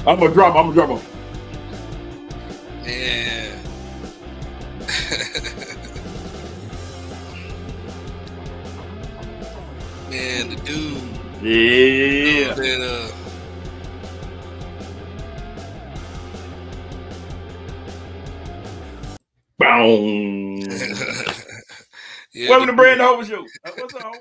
I'm a drummer. I'm a drummer. Yeah. Man, the dude Yeah. that Boom. yeah, the Welcome to dude. Brandon Hover Show. What's up, Hover?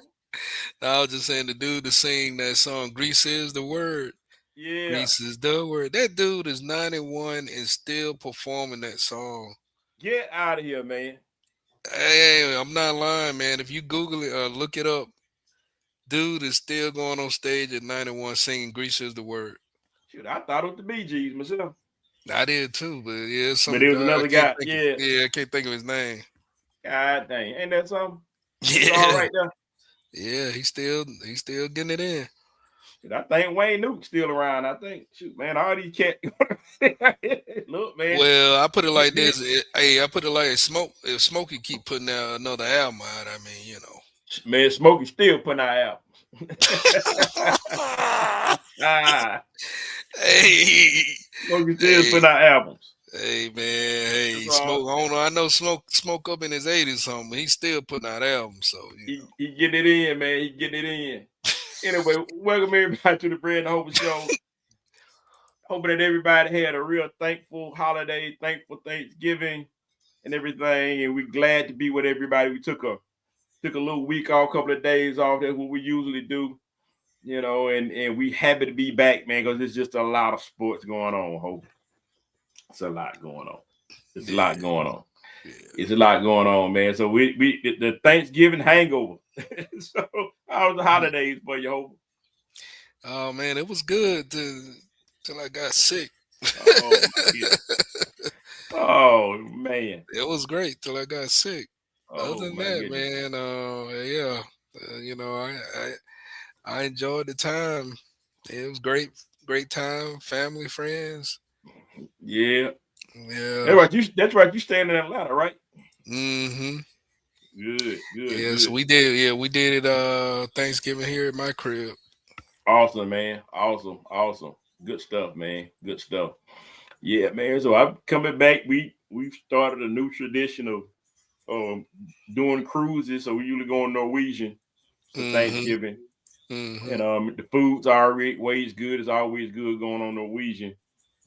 I was just saying the dude to sing that song "Grease is the word." Yeah. Grease is the word. That dude is 91 and still performing that song. Get out of here, man. Hey, I'm not lying, man. If you Google it or look it up, dude is still going on stage at 91 singing "Grease is the word." Shoot, I thought it was the Bee Gees myself. I did too, but yeah, But some it was guy I another can't guy. think of. Yeah. Yeah, I can't think of his name. God dang. Ain't that something? He's all Yeah, right there. yeah, he's still getting it in. Shoot, I think Wayne Newton's still around. I think. Shoot, man, all these cats. Look, man. Well, I put it like Yeah. this. Hey, I put it like Smoke. If Smokey keep putting out another album out, I mean, Man, Smokey still putting out albums. Ah, hey, Smokey still hey, putting out albums. hey, man, That's hey, all. Smoke. I don't know. I know Smoke up in his 80s, something. But he's still putting out albums, so He getting it in, man. He getting it in. Anyway, welcome everybody to the Brandon Hover Show. Hoping that everybody had a real thankful holiday, thankful Thanksgiving, and everything. And we're glad to be with everybody. We took a little week off, couple of days off. That's what we usually do, and we happy to be back, man, because there's just a lot of sports going on. Hope it's a lot going on. It's a lot yeah, going on. yeah. It's a lot going on, man. So we the Thanksgiving hangover. So how was the holidays for you, Hope? Oh man, it was good till I got sick. Oh my goodness. Oh man. It was great till I got sick. Other Oh than my that, goodness. man, yeah, I enjoyed the time. It was great time, family, friends. Yeah. Yeah. That's right. You staying in Atlanta, right? Hmm. Good, good, Yeah. So good. we did it Thanksgiving here at my crib. Awesome, man. Awesome, awesome. Good stuff, man. Good stuff. Yeah, man. So I'm coming back. We've started a new tradition of um doing cruises. So we usually go on Norwegian for Hmm. Thanksgiving. Hmm. And the food's always good. It's always good going on Norwegian.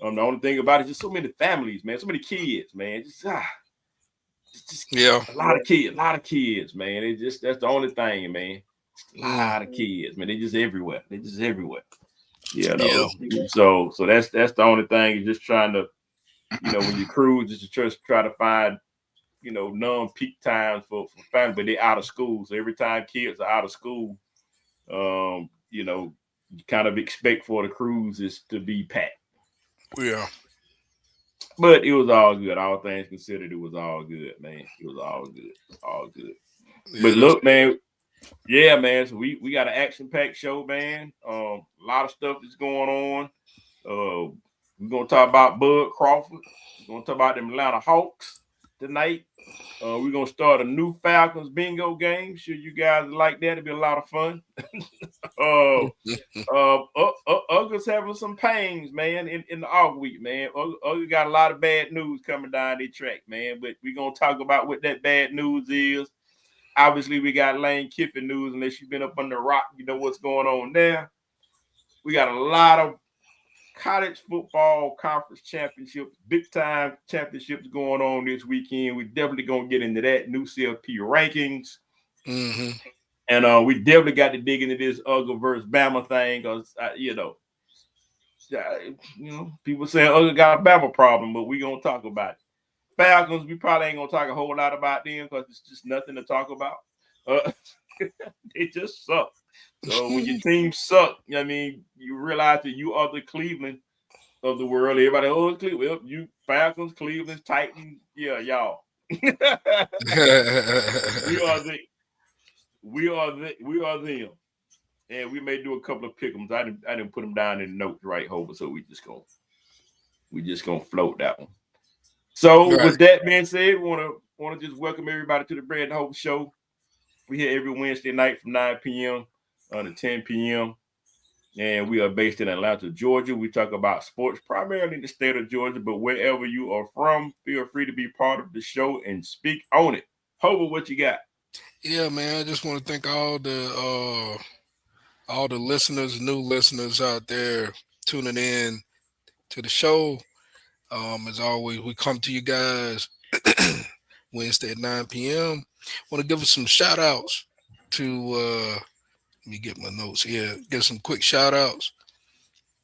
The only thing about it is just so many families, man. So many kids, man. Just Yeah. a lot of kids, man. It just that's the only thing, man. Just a Mm. lot of kids, man. They just everywhere. They just everywhere. You Yeah. know. So that's the only thing. You're just trying to, when you cruise, just to try to find, non-peak times for family, but they're out of school. So every time kids are out of school, you kind of expect for the cruises to be packed. Yeah. But it was all good. All things considered, it was all good, man. It was all good. All good. But Yeah. That's look, man, yeah, man. So we got an action-packed show, man. A lot of stuff that's going on. We're gonna talk about Bud Crawford. We're gonna talk about them Atlanta Hawks tonight. We're gonna start a new Falcons bingo game. Sure, you guys like that. It'll be a lot of fun. uh, Uggers having some pains, man, in the off week, man. Ugger got a lot of bad news coming down their track, man. But we're gonna talk about what that bad news is. Obviously, we got Lane Kiffin news. Unless you've been up on the rock, you know what's going on there. We got a lot of college football conference championships, big time championships going on this weekend. We're definitely gonna get into that new CFP rankings. hmm And we definitely got to dig into this Uga versus Bama thing because people saying Uga got a Bama problem, but we gonna talk about it. Falcons, we probably ain't gonna talk a whole lot about them because it's just nothing to talk about. Uh, they just suck. So when your team suck, I mean, you realize that you are the Cleveland of the world. Everybody, oh, Cleveland, well, you Falcons, Cleveland, Titans, yeah, y'all. we are the, we are them. And we may do a couple of pick'ems. I didn't put them down in notes right, Hover. So we just gonna float that one. So Right. with that being said, we want to just welcome everybody to the Brandon Hope Show. We here every Wednesday night from 9 p.m. To 10 p.m. And we are based in Atlanta, Georgia. We talk about sports primarily in the state of Georgia, but wherever you are from, feel free to be part of the show and speak on it. Hover, what you got? Yeah, man. I just want to thank all the listeners, new listeners out there tuning in to the show. As always, we come to you guys Wednesday at 9 p.m. Want to give us some shout outs to let me get my notes here. Give some quick shout outs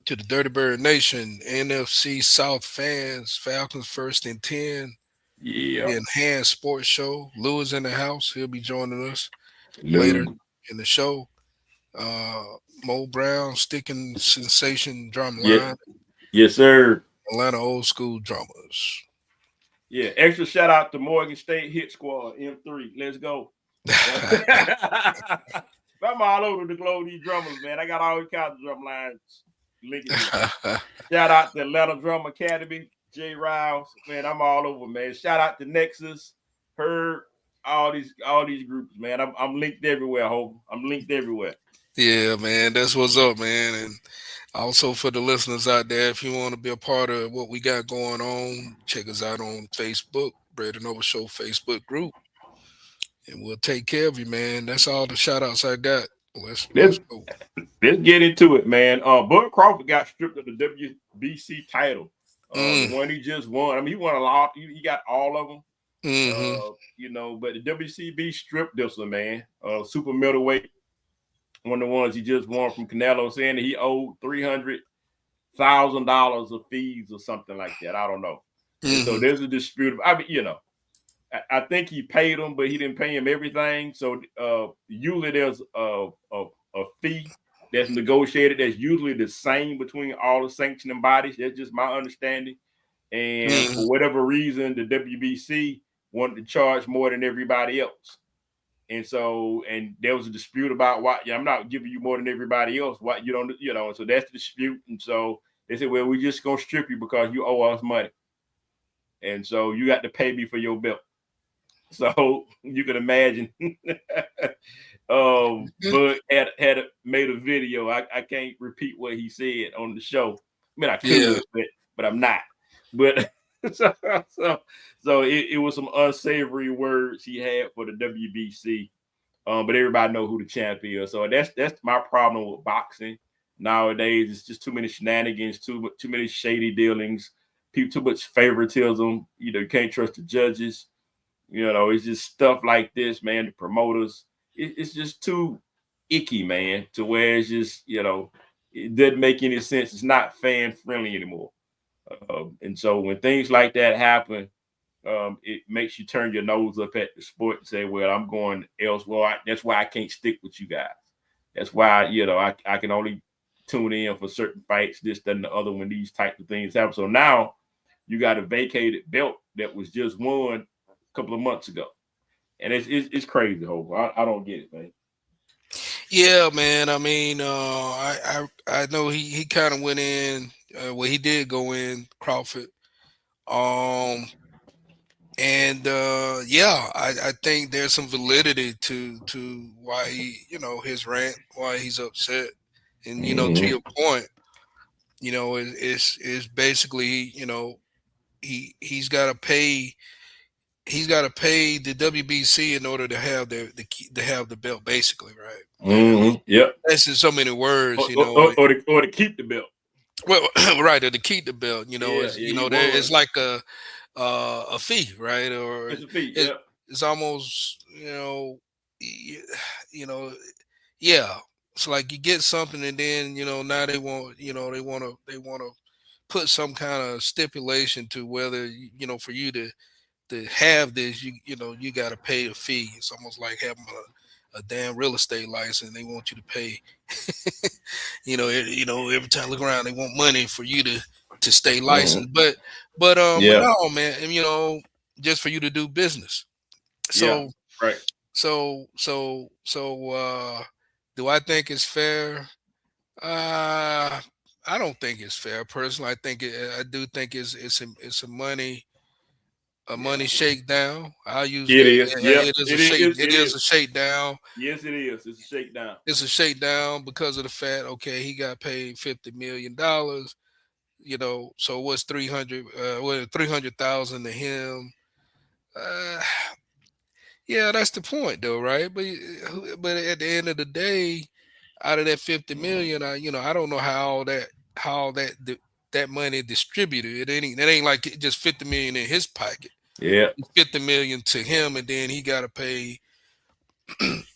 to the Dirty Bird Nation, NFC South fans, Falcons first and 10, Yeah. the Enhanced Sports Show. Lewis in the house. He'll be joining us later Lou. in the show. Uh, Mo Brown, Sticking Sensation Drum Yeah. Line, Yes, sir. Atlanta Old School Drummers. Yeah. Extra shout out to Morgan State Hit Squad, M3. Let's go. I'm all over the globe, these drummers, man. I got all kinds of drum lines linking. Shout out to Atlanta Drum Academy, Jay Riles. Man, I'm all over, man. Shout out to Nexus, Herb, all these groups, man. I'm linked everywhere, Hope. I'm linked everywhere. Yeah, man, that's what's up, man. And also for the listeners out there, if you want to be a part of what we got going on, check us out on Facebook, Bread and Over Show Facebook group. And we'll take care of you, man. That's all the shout outs I got. Let's go. Let's get into it, man. Bud Crawford got stripped of the WBC title. The one he just won. I mean, he won a lot. He got all of them. You know, but the WCB stripped this one, man. Super middleweight, one of the ones he just won from Canelo, saying that he owed $300,000 of fees or something like that. I don't know. So there's a dispute. I mean, you know, I think he paid him, but he didn't pay him everything. So usually there's a fee that's negotiated that's usually the same between all the sanctioning bodies. That's just my understanding. And for whatever reason, the WBC wanted to charge more than everybody else. And so, and there was a dispute about why I'm not giving you more than everybody else. Why you don't, you know, and so that's the dispute. And so they said, well, we're just going to strip you because you owe us money. And so you got to pay me for your belt. So you can imagine Bud had made a video. I can't repeat what he said on the show. I mean, I could, but I'm not. But so it was some unsavory words he had for the WBC. But everybody know who the champion is. So that's my problem with boxing nowadays. It's just too many shenanigans, too many shady dealings, too much favoritism. You know, you can't trust the judges. You know, it's just stuff like this, man. The promoters, it's just too icky, man, to where it's just, you know, it doesn't make any sense. It's not fan friendly anymore. And so when things like that happen, it makes you turn your nose up at the sport and say, well, I'm going elsewhere. That's why I can't stick with you guys. That's why, you know, I can only tune in for certain fights, this, that, and the other when these types of things happen. So now you got a vacated belt that was just won couple of months ago, and it's crazy. Hope I don't get it, man. Yeah, man. I mean, I know he kind of went in. Well, he did go in Crawford. And yeah, I think there's some validity to why he, you know, his rant, why he's upset, and you know, to your point, you know, it's basically, you know, he's got to pay. He's got to pay the WBC in order to have the belt, basically, right? Yep. That's in so many words, you know, or to keep the belt. Well, right, or to keep the belt, you know, you know, it's like a fee, right? Or it's a fee. It's almost, you know, yeah. It's like you get something, and then you know now they want, you know, they want to put some kind of stipulation to whether, you know, for you to have this, you know, you got to pay a fee. It's almost like having a damn real estate license. They want you to pay. you know, every time I look around, they want money for you to stay licensed. But no, man, and, you know, just for you to do business. So right. So do I think it's fair? I don't think it's fair personally. I do think it's a money a money shakedown. I'll use It that. is. Yep. It is a It shake. is. It It is is. a shakedown. Yes, it is. It's a shakedown. It's a shakedown because of the fact. Okay, he got paid $50 million. So what's 300? What 300,000 to him? Uh, yeah, that's the point, though, right? But at the end of the day, out of that 50 million, I don't know how that money distributed. It ain't like just 50 million in his pocket. Yeah. 50 million to him, and then he got to pay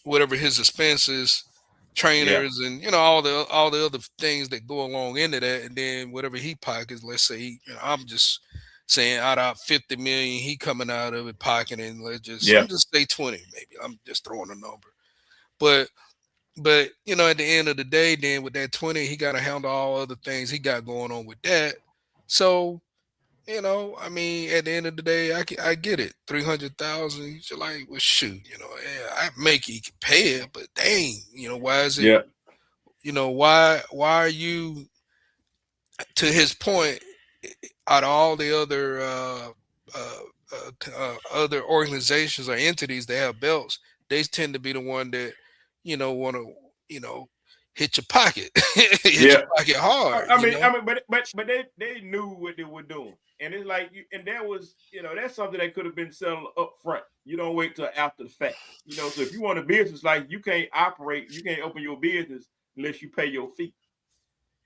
whatever his expenses, Yeah. trainers, and all the other things that go along into that, and then whatever he pockets. Let's say I'm just saying out of 50 million, he coming out of it pocket, and Yeah. I'm just say 20, maybe. I'm just throwing a number, but at the end of the day, then with that 20, he got to handle all other things he got going on with that. So I mean, at the end of the day, I get it. 300,000. You're like, well, shoot, yeah, I make it, you can pay it, but dang, why is it? Yeah. Why are you? To his point, out of all the other organizations or entities that have belts, they tend to be the one that want to hit your pocket, hit Yeah. your pocket hard. But they knew what they were doing, and it's like, and that was, that's something that could have been settled up front. You don't wait till after the fact. So if you want a business, like, you can't open your business unless you pay your fee.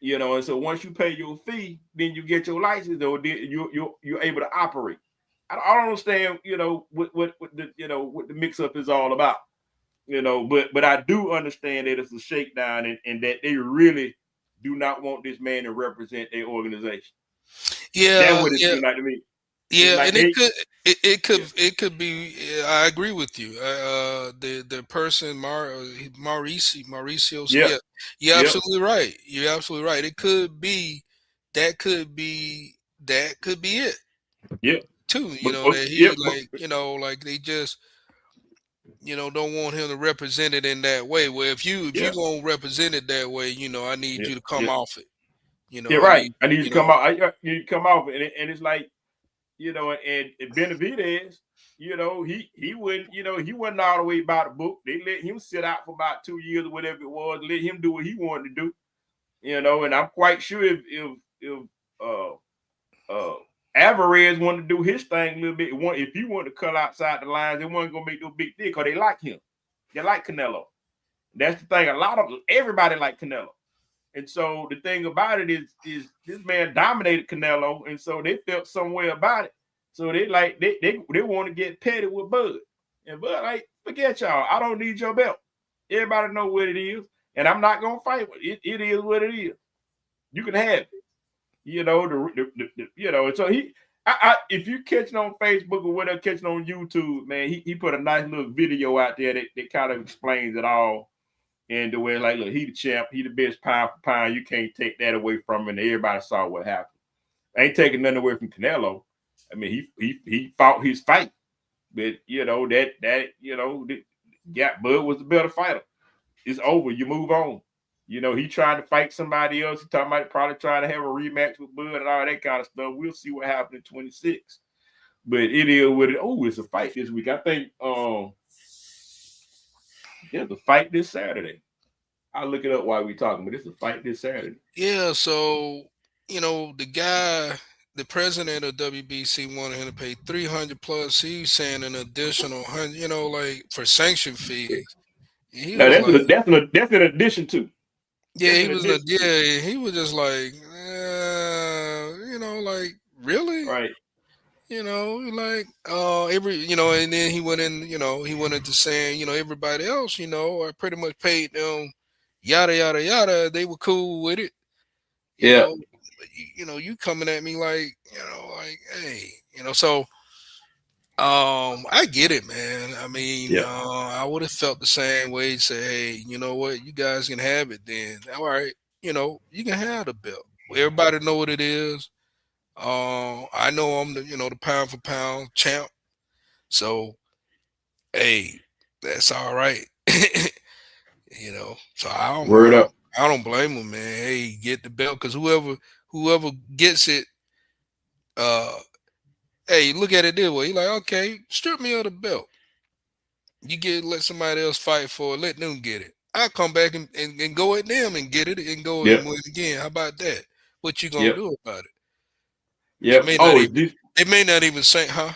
And so once you pay your fee, then you get your license, though. Then you're able to operate. I don't understand, what the mix up is all about. But I do understand that it's a shakedown, and that they really do not want this man to represent their organization. That's Yeah, what it yeah, seems like to me. It's yeah, like and it they, could it yeah, could it could be. I agree with you. The person Mauricio. yeah, Yeah, you're yeah, absolutely right. You're absolutely right. It could be that could be it yeah. too. But That yeah, he like they just don't want him to represent it in that way. Well, if you yeah, gonna represent it that way, I need yeah, you to come yeah, off it. yeah. I Right. need I need you you to come know out. I need to come off, and it's like, and Benavidez, he wouldn't, he wasn't all the way about the book. They let him sit out for about 2 years or whatever it was, let him do what he wanted to do. And I'm quite sure if uh uh Alvarez wanted to do his thing a little bit, if he wanted to cut outside the lines, they wasn't gonna make no big deal because they like him. They like Canelo. That's the thing. Everybody like Canelo. And so the thing about it is this man dominated Canelo, and so they felt some way about it. So they want to get petty with Bud. And Bud, like, forget y'all. I don't need your belt. Everybody know what it is, and I'm not gonna fight with it. It is what it is. You can have it. And so if you catching on Facebook or whatever, catching on YouTube, man, he put a nice little video out there that kind of explains it all. And the way, like, look, he the champ, he the best pound for pound. You can't take that away from him. And everybody saw what happened. I ain't taking nothing away from Canelo. I mean, he fought his fight, but Bud was the better fighter. It's over. You move on. He trying to fight somebody else. He talking about probably trying to have a rematch with Bud and all that kind of stuff. We'll see what happens in 26. But it is what it. Oh, it's a fight this week. I think there's a fight this Saturday. I'll look it up while we talking, but it's a fight this Saturday. Yeah, so the president of WBC wanted him to pay 300 plus. He's saying an additional 100, like for sanction fees. He Now was like, that's an addition to. yeah, That's he an was, addition to. yeah, he was just like, like really, Right. like and then he went into saying, everybody else, I pretty much paid them, yada yada yada. They were cool with it. you Yeah. know, you coming at me like, like, hey, so I get it, man. I mean, Yeah. I would have felt the same way. Say, hey, you know what, you guys can have it then. All right, you can have the belt. Everybody know what it is. I know I'm the pound for pound champ. So, hey, that's all right. So Word up. I don't blame him, man. Hey, get the belt, because whoever gets it, uh, hey, look at it this way. He like, okay, strip me of the belt. You let somebody else fight for it. Let them get it. I come back and go at them and get it and go and Yep. win again. How about that? What you gonna Yep. do about it? They Yep. may not Oh, even. They may not even say, huh?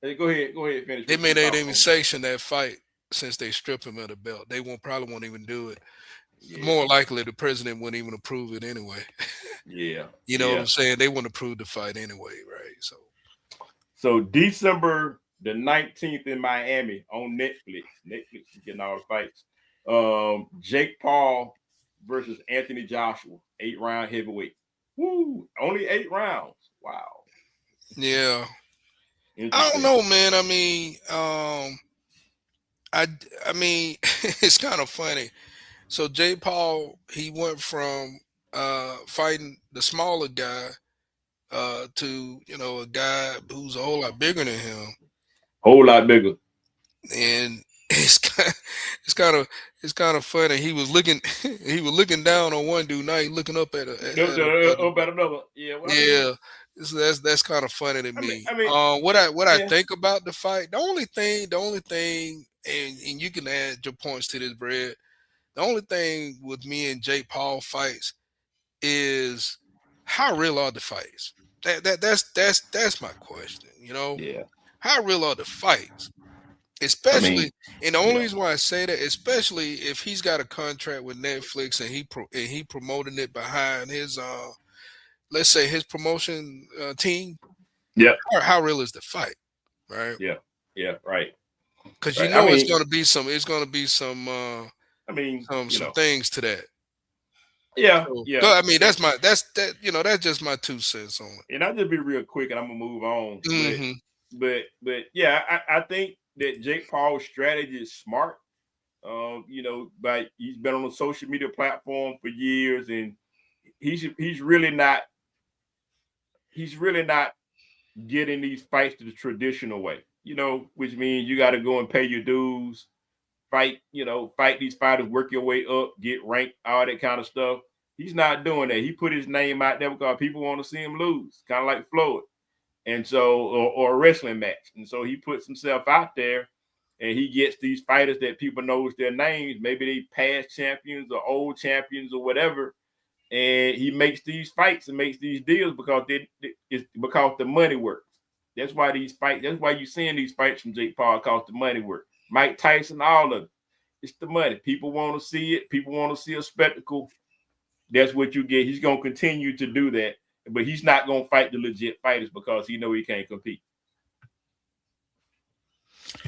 hey, go ahead. Go ahead. Finish They what may you not talking even about. sanction that fight since they strip him of the belt. They probably won't even do it. Yeah. More likely, the president wouldn't even approve it anyway. Yeah. You know what Yeah. I'm saying? They wouldn't approve the fight anyway, right? So December the 19th in Miami on Netflix. Netflix is getting all the fights. Jake Paul versus Anthony Joshua, 8-round heavyweight. Woo! Only 8 rounds. Wow. Yeah. I don't Interesting. know, man. I I mean, it's kind of funny. So Jay Paul, he went from fighting the smaller guy to a guy who's a whole lot bigger than him, Whole lot bigger. and it's kind of funny. He was looking he was looking down on one dude. Now he's looking up at About another. Yeah. Well, yeah. So that's kind of funny to I mean, me. I mean, What I yeah, think about the fight, the only thing, and you can add your points to this, Brad. The only thing with me and Jake Paul fights is how real are the fights? That's my question. yeah. How real are the fights? I mean, Especially, and the only yeah, reason why I say that, especially if he's got a contract with Netflix and he promoting it behind his let's say his promotion team. yeah, How real is the fight, right? yeah, yeah. Right, Because right. I it's mean, gonna be some I mean, some things to that. yeah, So, yeah. I mean, that's just my 2 cents on it. And I'll just be real quick, and I'm gonna move on. Hmm. But yeah, I think that Jake Paul's strategy is smart. But he's been on a social media platform for years, and he's really not getting these fights the traditional way. Which means you got to go and pay your dues, fight these fighters, work your way up, get ranked, all that kind of stuff. He's not doing that. He put his name out there because people want to see him lose, kind of like Floyd. And so, or a wrestling match. And so he puts himself out there and he gets these fighters that people knows their names, maybe they past champions or old champions or whatever. And he makes these fights and makes these deals because it's because the money works. That's why you're seeing these fights from Jake Paul because the money works. Mike Tyson, all of it. It's the money. People want to see it. People want to see a spectacle. That's what you get. He's going to continue to do that, but he's not going to fight the legit fighters because he know he can't compete.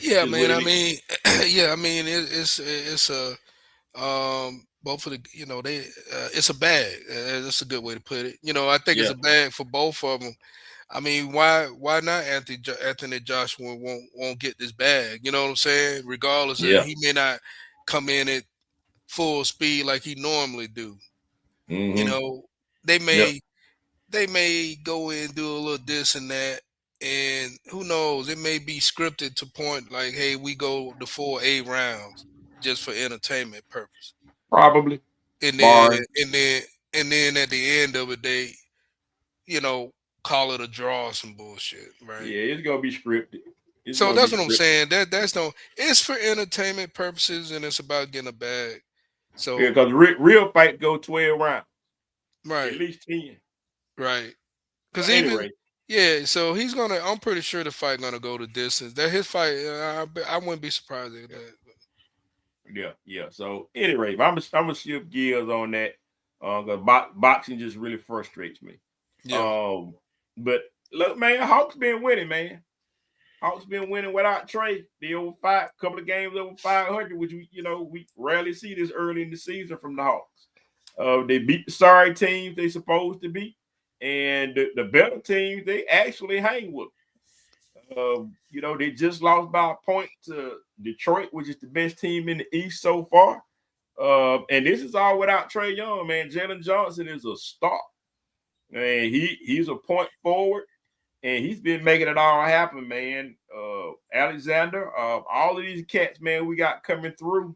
Yeah, Is what man. it is. Yeah, I mean, it's a both of the they it's a bag. That's a good way to put it. I think it's Yeah, a bag for both of them. I mean, why not Anthony Joshua won't get this bag? You know what I'm saying? Regardless of yeah, he may not come in at full speed like he normally do. You mm-hmm. know, they Yep, may they may go in and do a little this and that, and who knows? It may be scripted to point like, hey, we go the full 8 rounds just for entertainment purpose, probably and then sparring. and then and then at the end of the day, you know, call it a draw or some bullshit, right? Yeah, it's gonna be scripted. It's So gonna be that's what I'm scripted saying. That's no. It's for entertainment purposes, and it's about getting a bag. So because real fight go 12 rounds, at right, least 10. right. Because But even anyway, yeah, so he's gonna. I'm pretty sure the fight gonna go the distance. That his fight, I wouldn't be surprised at that. yeah, yeah. So anyway, I'm gonna shift gears on that because boxing just really frustrates me. Yeah, Um, but look, man, Hawks been winning, man. Hawks been winning without Trey. The over couple of games over 500, which we rarely see this early in the season from the Hawks. They beat the sorry teams they supposed to beat, and the better teams they actually hang with. They just lost by a point to Detroit, which is the best team in the East so far. And this is all without Trey Young, man. Jalen Johnson is a star, and he's a point forward and he's been making it all happen, man. Alexander, all of these cats, man, we got coming through.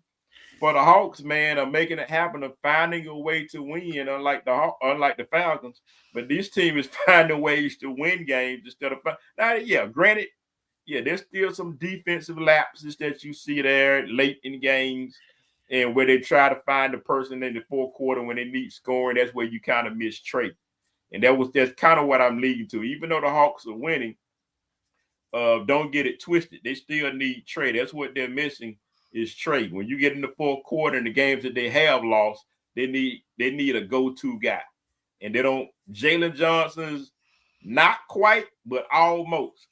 for the Hawks, man, are making it happen, of finding a way to win, unlike the Falcons. But this team is finding ways to win games instead of now. Yeah, granted, yeah, there's still some defensive lapses that you see there late in games, and where they try to find the person in the fourth quarter when they need scoring. That's where you kind of miss Trey, and that's kind of what I'm leading to. Even though the Hawks are winning, don't get it twisted. They still need Trey. That's what they're missing is Trey. When you get in the fourth quarter in the games that they have lost, they need a go-to guy. And they don't. Jalen Johnson's not quite, but almost.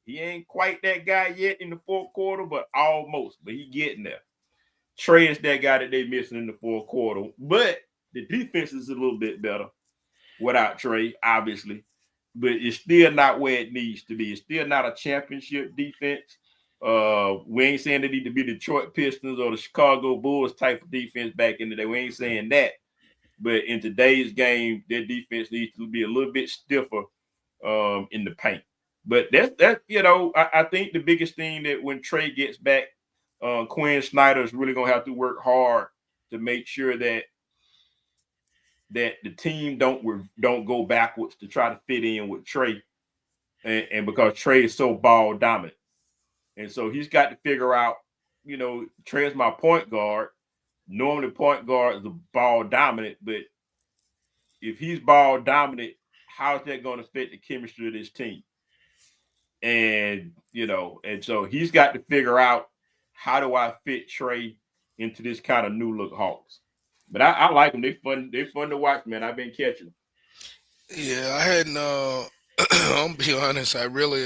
He ain't quite that guy yet in the fourth quarter, but almost. But he getting there. Trey is that guy that they missing in the fourth quarter. But the defense is a little bit better without Trey, obviously. But it's still not where it needs to be. It's still not a championship defense. We ain't saying they need to be the Detroit Pistons or the Chicago Bulls type of defense back in the day. We ain't saying that. But in today's game, their defense needs to be a little bit stiffer in the paint. But that's I think the biggest thing that when Trey gets back, Quinn Snyder is really gonna have to work hard to make sure that the team don't go backwards to try to fit in with Trey, and because Trey is so ball dominant, and so he's got to figure out, Trey is my point guard. Normally, point guard is a ball dominant, but if he's ball dominant, how is that going to fit the chemistry of this team? And and so he's got to figure out, how do I fit Trey into this kind of new look Hawks? But I like them. They're fun to watch, man. I've been catching them. Yeah, I hadn't. I'll be honest. I really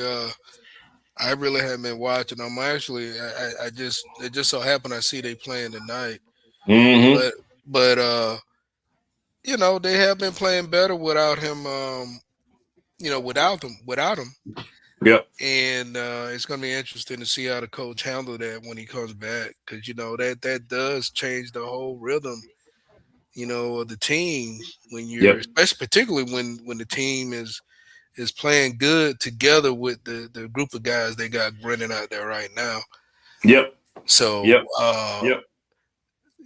haven't been watching them. It just so happened I see they playing tonight. Mm-hmm. But they have been playing better without him. Without him. Yep. And it's going to be interesting to see how the coach handle that when he comes back, because that does change the whole rhythm, of the team when you're, especially particularly when the team is playing good together with the group of guys they got running out there right now. Yep. So yep.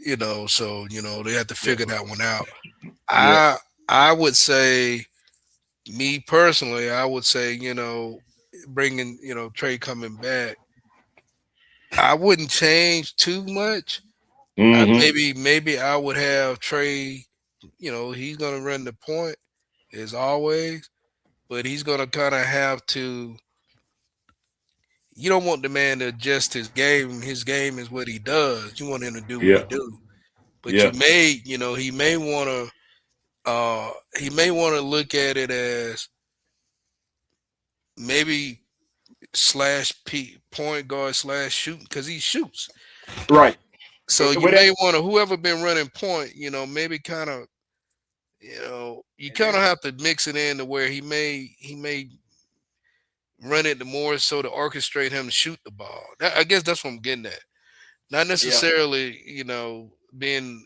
They have to figure that one out. I would say, me personally, bringing Trey coming back, I wouldn't change too much. Mm-hmm. Maybe I would have Trey. He's gonna run the point as always, but he's gonna kind of have to. You don't want the man to adjust his game. His game is what he does. You want him to do what he do. But he may want to look at it as maybe point guard / shooting, because he shoots. Right. So you may want to, whoever been running point, maybe kind of, you kind of have to mix it in to where he may run it more so to orchestrate him to shoot the ball. I guess that's what I'm getting at. Not necessarily, being.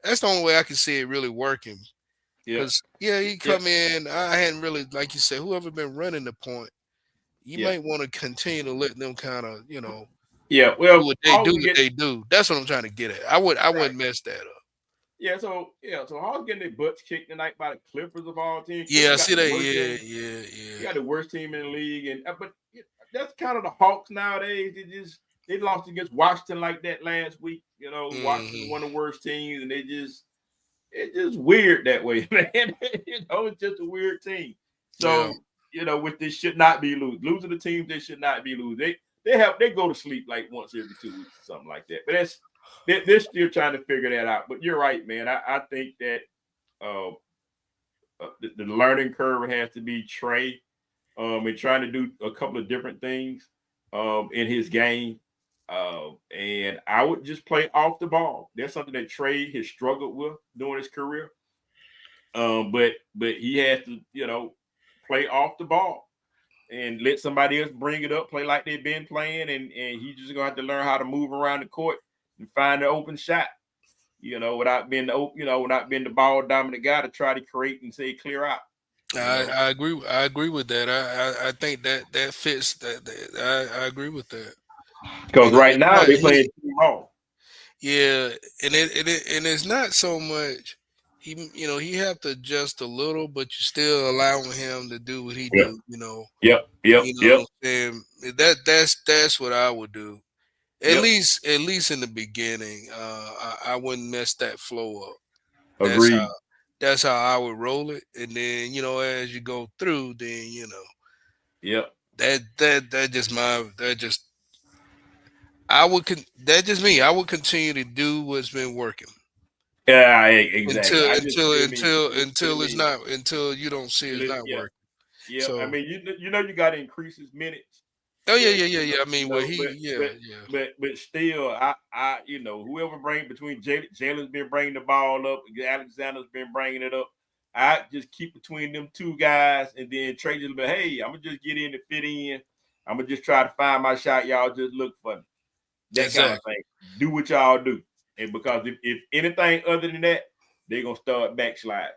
That's the only way I can see it really working. Because he come in. I hadn't really, like you said, whoever been running the point, you might want to continue to let them kind of, do what they do. That's what I'm trying to get at. I wouldn't mess that up. So Hawks getting their butts kicked tonight by the Clippers of all teams. Yeah, I see that. Yeah. You got the worst team in the league, but that's kind of the Hawks nowadays. They lost against Washington like that last week. Washington one of the worst teams, and it's just weird that way, man. It's just a weird team. So with this should not be losing the teams they should not be losing. They go to sleep like once every 2 weeks or something like that. But they're still trying to figure that out. But you're right, man. I think that the learning curve has to be Trey, and trying to do a couple of different things in his game. And I would just play off the ball. That's something that Trey has struggled with during his career. But he has to, play off the ball and let somebody else bring it up, play like they've been playing, and he's just gonna have to learn how to move around the court and find the open shot, without being the ball dominant guy to try to create and say clear out. I agree. I agree with that. I think that fits. I agree with that. Because right now they're playing team ball. Yeah, and it's not so much he have to adjust a little, but you still allowing him to do what he Yep, do. yep, yep, You know yep, what I'm saying? That's what I would do. yep. At least in the beginning, I wouldn't mess that flow up. That's how Agreed. that's how I would roll it. And then as you go through, then Yep. that just my that just I would that just me. I would continue to do what's been working Yeah, exactly. I just feel me. Just feel until it's me. not until you don't see it's not Yeah, working. yeah. I So mean, you got to increase his minutes, oh yeah, but yeah, yeah, yeah. I mean, well, he yeah, but yeah. but still, whoever bring between Jalen's been bringing the ball up, Alexander's been bringing it up. I just keep between them two guys, and then Trey just be, hey, I'm gonna just get in to fit in. I'm gonna just try to find my shot. Y'all just look for me. That kind of Exactly. thing. Do what y'all do, and because if anything other than that, they're gonna start backslide.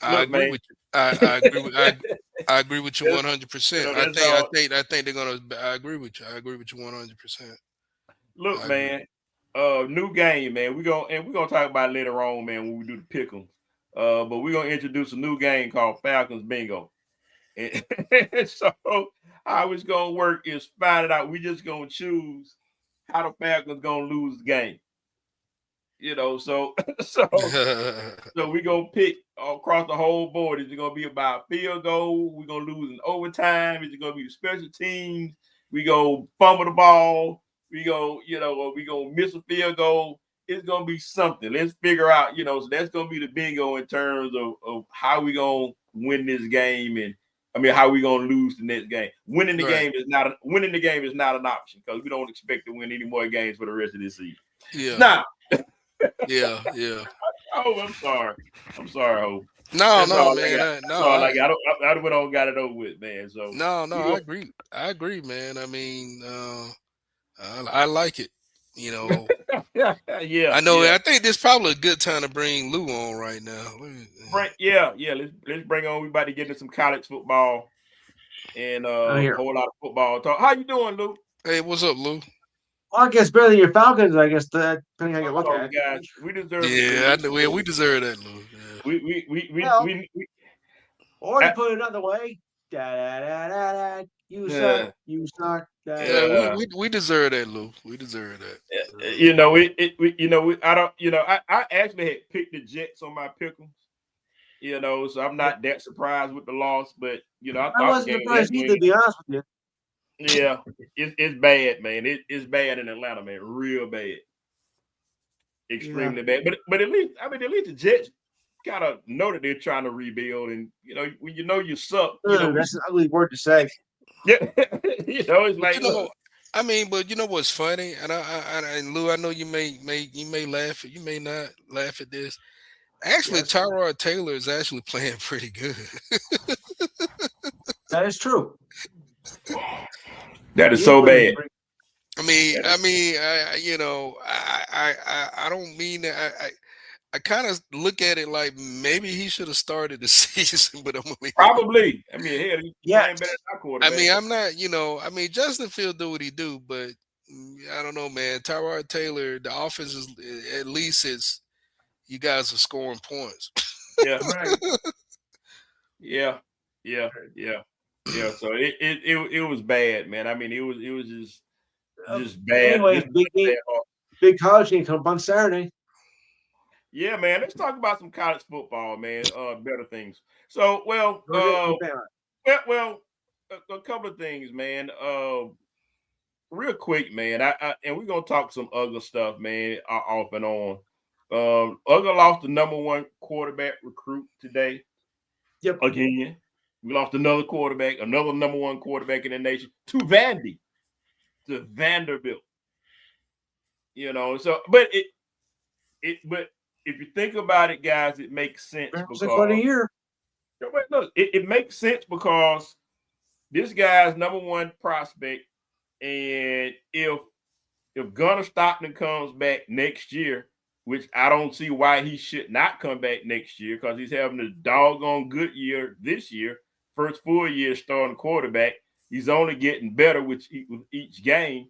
I Look, agree man. with you. I agree with I agree with you That's, 100%. that's all. I think they're gonna. I agree with you. I agree with you 100%. Look, I agree. man. New game, man. We're gonna talk about it later on, man, when we do the pick'em. But we're gonna introduce a new game called Falcons Bingo. And so how it's gonna work is find it out. We just gonna choose how the Falcons gonna lose the game. So so so we gonna pick across the whole board. Is it gonna be about field goal? We're gonna lose in overtime. Is it gonna be the special teams? We go fumble the ball. Or we gonna miss a field goal. It's gonna be something. Let's figure out, so that's gonna be the bingo in terms of how we gonna win this game, and I mean how we gonna lose the next game. Right. Winning the game is not an option because we don't expect to win any more games for the rest of this season. Yeah. Now, Yeah. Yeah. oh, I'm sorry. I'm sorry, Ho. No, That's no, all I man. got. No, That's all I got. I went on, got it over with, man. So no, no. we I go. agree. I agree, man. I mean, I like it. You know, Yeah, I know. yeah. I think this probably a good time to bring Lou on right now. Yeah. Let's bring on. We about to get into some college football and I'm a here. whole lot of football talk. How you doing, Lou? Hey, what's up, Lou? Well, I guess better than your Falcons, I guess, depending how you look Oh, at guys, it. we deserve it, Lou. Yeah, I know. Yeah, we deserve that, Lou. Yeah. Well, We or to I, put it another way, you suck, you suck. Yeah, uh, we deserve that, Lou. We deserve that. I don't, I actually had picked the Jets on my pick'em. So I'm not that surprised with the loss, but I I thought the wasn't game was surprised left either, wing. to be honest with you. Yeah, it's bad, man. It's bad in Atlanta, man. Real bad, Yeah. extremely bad. But at least the Jets kind of know that they're trying to rebuild, and when you suck, That's an ugly word to say. yeah, it's But like look, I mean, but you know what's funny? And Lou, I know you may laugh, you may not laugh at this. Actually, Yes, Tyrod Taylor is actually playing pretty good. that is true. that is He is so playing bad. pretty. I don't mean that. I kind of look at it like maybe he should have started the season, but I'm gonna leave it. Probably. I mean, hell, he's Yes. playing better than our I quarterback. mean, I'm not, I mean, Justin Field do what he do, but I don't know, man. Tyrod Taylor, the offense is at least you guys are scoring points. Yeah, Right. yeah, yeah, yeah, yeah. So it was bad, man. I mean, it was just bad. Anyway, Just bad. big college game coming up on Saturday. Yeah, man. Let's talk about some college football, man. Better things. So, Georgia, Alabama. a couple of things, man. Real quick, man. And we're gonna talk some other stuff, man, off and on. Uga lost the number one quarterback recruit today. Yep. Again, we lost another quarterback, another number one quarterback in the nation to Vandy, to Vanderbilt. So but if you think about it, guys, it makes sense For the because year. look, it makes sense because this guy's number one prospect, and if Gunnar Stockton comes back next year, which I don't see why he should not come back next year because he's having a doggone good year this year, first full year starting quarterback. He's only getting better with each game,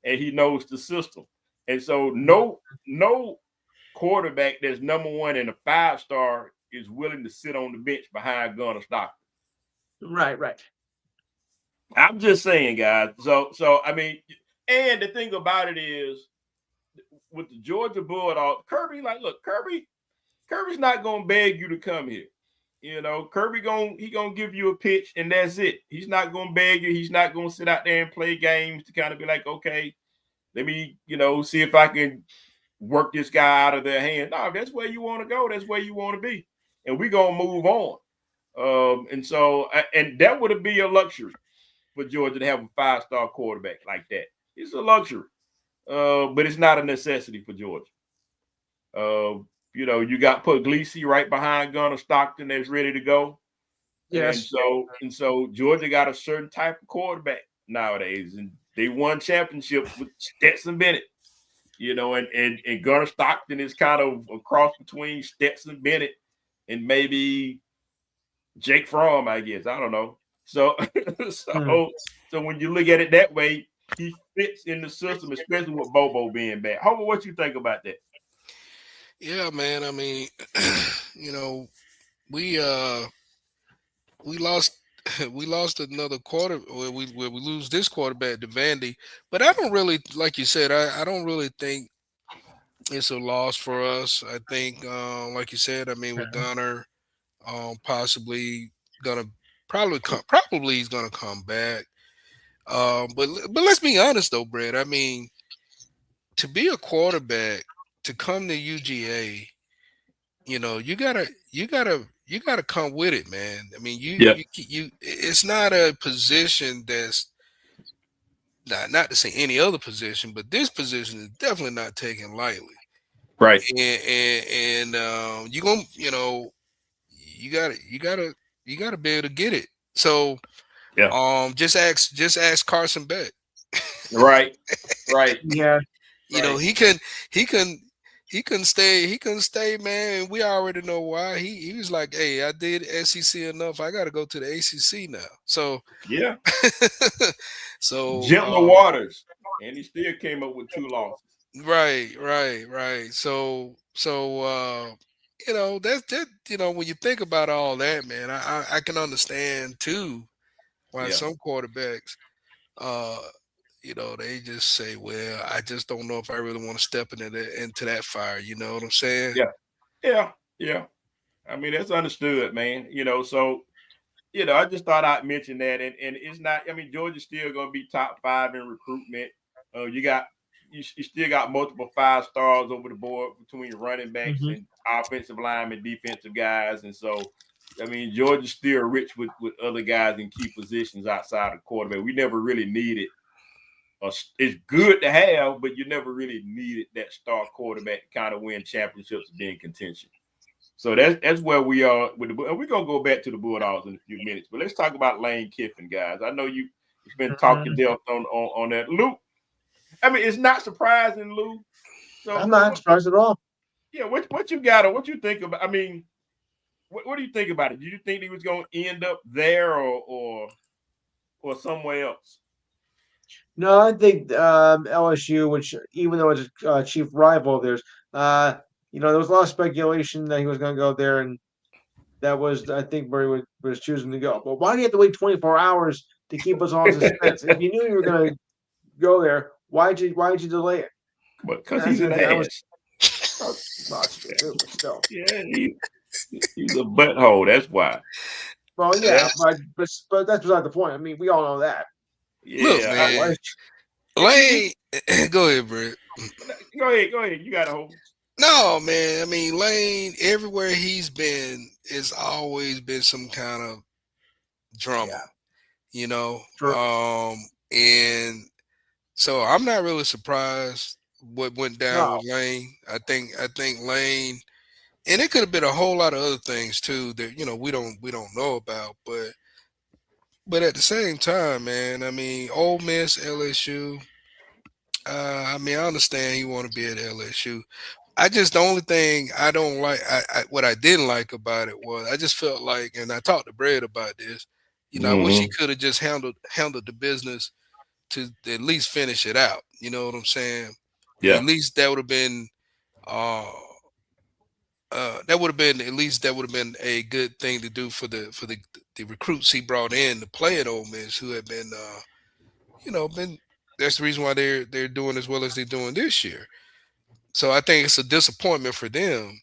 and he knows the system. And so no quarterback that's number one and a 5-star is willing to sit on the bench behind Gunnar Stockton. Right. I'm just saying, guys. So I mean, and the thing about it is, with the Georgia Bulldogs, Kirby, like, look, Kirby's not gonna beg you to come here. You know, Kirby gonna give you a pitch and that's it. He's not gonna beg you. He's not gonna sit out there and play games to kind of be like, okay, let me, see if I can work this guy out of their hand. No, that's where you want to go. That's where you want to be, and we're gonna move on. And that would be a luxury for Georgia to have a 5-star quarterback like that. It's a luxury, but it's not a necessity for Georgia. You got Puglisi right behind Gunnar Stockton that's ready to go. Yes. And so Georgia got a certain type of quarterback nowadays, and they won championships with Stetson Bennett. And Gunnar Stockton is kind of a cross between Stetson Bennett and maybe Jake Fromm, I guess. I don't know. So when you look at it that way, he fits in the system, especially with Bobo being back. Homer, what you think about that? Yeah, man. I mean, we lost another quarter. We lose this quarterback to Vandy, but I don't really, like you said, I don't really think it's a loss for us. I think, like you said, I mean, with Gunnar, possibly probably he's gonna come back. But let's be honest though, Brett. I mean, to be a quarterback, to come to UGA, you gotta come with it, man. I mean, you it's not a position that's not to say any other position, but this position is definitely not taken lightly. Right. And you gotta be able to get it. So just ask Carson Beck. Right. Yeah. He can stay, man. We already know why. He was like, hey, I did SEC enough. I got to go to the ACC now. So yeah. So gentler waters, and he still came up with 2 losses. Right. So that's when you think about all that, man, I can understand too why some quarterbacks they just say, well, I just don't know if I really want to step into that fire. You know what I'm saying? Yeah. I mean, that's understood, man. So, I just thought I'd mention that. And it's not, I mean, Georgia's still going to be top 5 in recruitment. You still got multiple 5-stars over the board between running backs and offensive linemen, defensive guys. And so, I mean, Georgia's still rich with other guys in key positions outside of quarterback. We never really needed. It's good to have, but you never really needed that star quarterback to kind of win championships and be in contention. So that's where we are with the. We're gonna go back to the Bulldogs in a few minutes, but let's talk about Lane Kiffin, guys. I know you've been talking depth on that, Luke. I mean, it's not surprising, Lou. So I'm not surprised at all. Yeah, what you got or what you think about? I mean, what do you think about it? Do you think he was going to end up there or somewhere else? No, I think LSU, which even though it's a chief rival of theirs, there was a lot of speculation that he was going to go there, and that was, I think, where he was choosing to go. But why do you have to wait 24 hours to keep us on suspense? If you knew you were going to go there, why'd you delay it? Because he's an ass. Still. Yeah, he's a butthole. That's why. Well, yeah, but that's beside the point. I mean, we all know that. Yeah, look, man. Lane, go ahead, Brett. Go ahead. You got a hold. No, man. I mean, Lane, everywhere he's been, it's always been some kind of drama, True. And so I'm not really surprised what went down with Lane. I think Lane, and it could have been a whole lot of other things too that we don't know about, but at the same time, man, I mean, Ole Miss, LSU. I mean, I understand you want to be at LSU. The only thing I don't like, what I didn't like about it was I just felt like, and I talked to Brad about this, I wish he could have just handled the business to at least finish it out. You know what I'm saying? Yeah. At least that would have been that would have been a good thing to do for the recruits he brought in to play at Ole Miss, who have been been that's the reason why they're doing as well as they're doing this year. So I think it's a disappointment for them.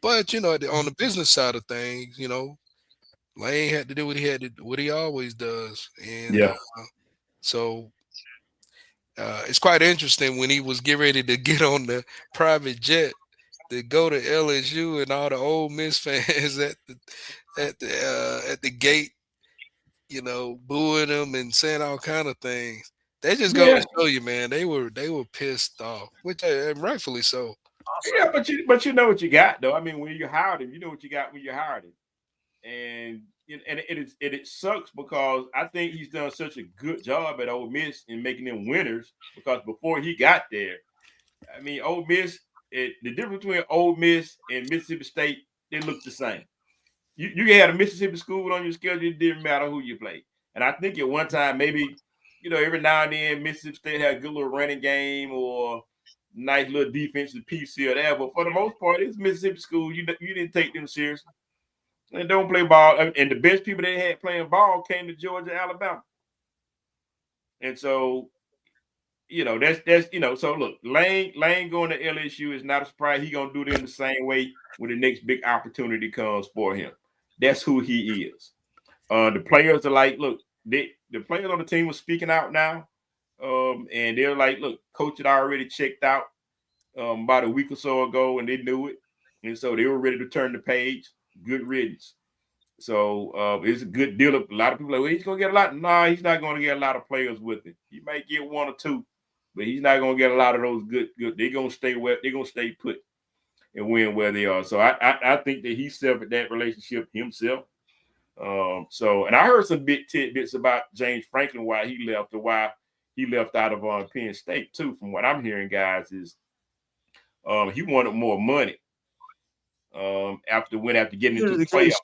But on the business side of things, Lane had to do what he always does, and Yeah. so it's quite interesting when he was getting ready to get on the private jet to go to LSU, and all the Ole Miss fans at the gate, booing him and saying all kind of things. They just go Yeah. to show you, man. They were pissed off, which and rightfully so. Yeah, but you know what you got though. I mean, when you hired him, you know what you got when you hired him, and it sucks because I think he's done such a good job at Ole Miss in making them winners. Because before he got there, I mean, Ole Miss, the difference between Ole Miss and Mississippi State, they look the same. You had a Mississippi school on your schedule, it didn't matter who you played. And I think at one time, maybe, every now and then Mississippi State had a good little running game or nice little defensive piece here or there. But for the most part, it's Mississippi school. You didn't take them seriously. They don't play ball. And the best people they had playing ball came to Georgia, Alabama. And so, so look, Lane going to LSU is not a surprise. He's gonna do them the same way when the next big opportunity comes for him. That's who he is. The players are like, look, the players on the team were speaking out now. And they're like, look, coach had already checked out about a week or so ago, and they knew it. And so they were ready to turn the page. Good riddance. So it's a good deal. A lot of people are like, well, he's gonna get a lot. Nah, he's not gonna get a lot of players with him. He might get one or two, but he's not gonna get a lot of those good. They're gonna stay put and win where they are. So I think that he severed that relationship himself. And I heard some big tidbits about James Franklin, why he left or why he left out of Penn State too. From what I'm hearing, guys, is he wanted more money after getting into the playoffs.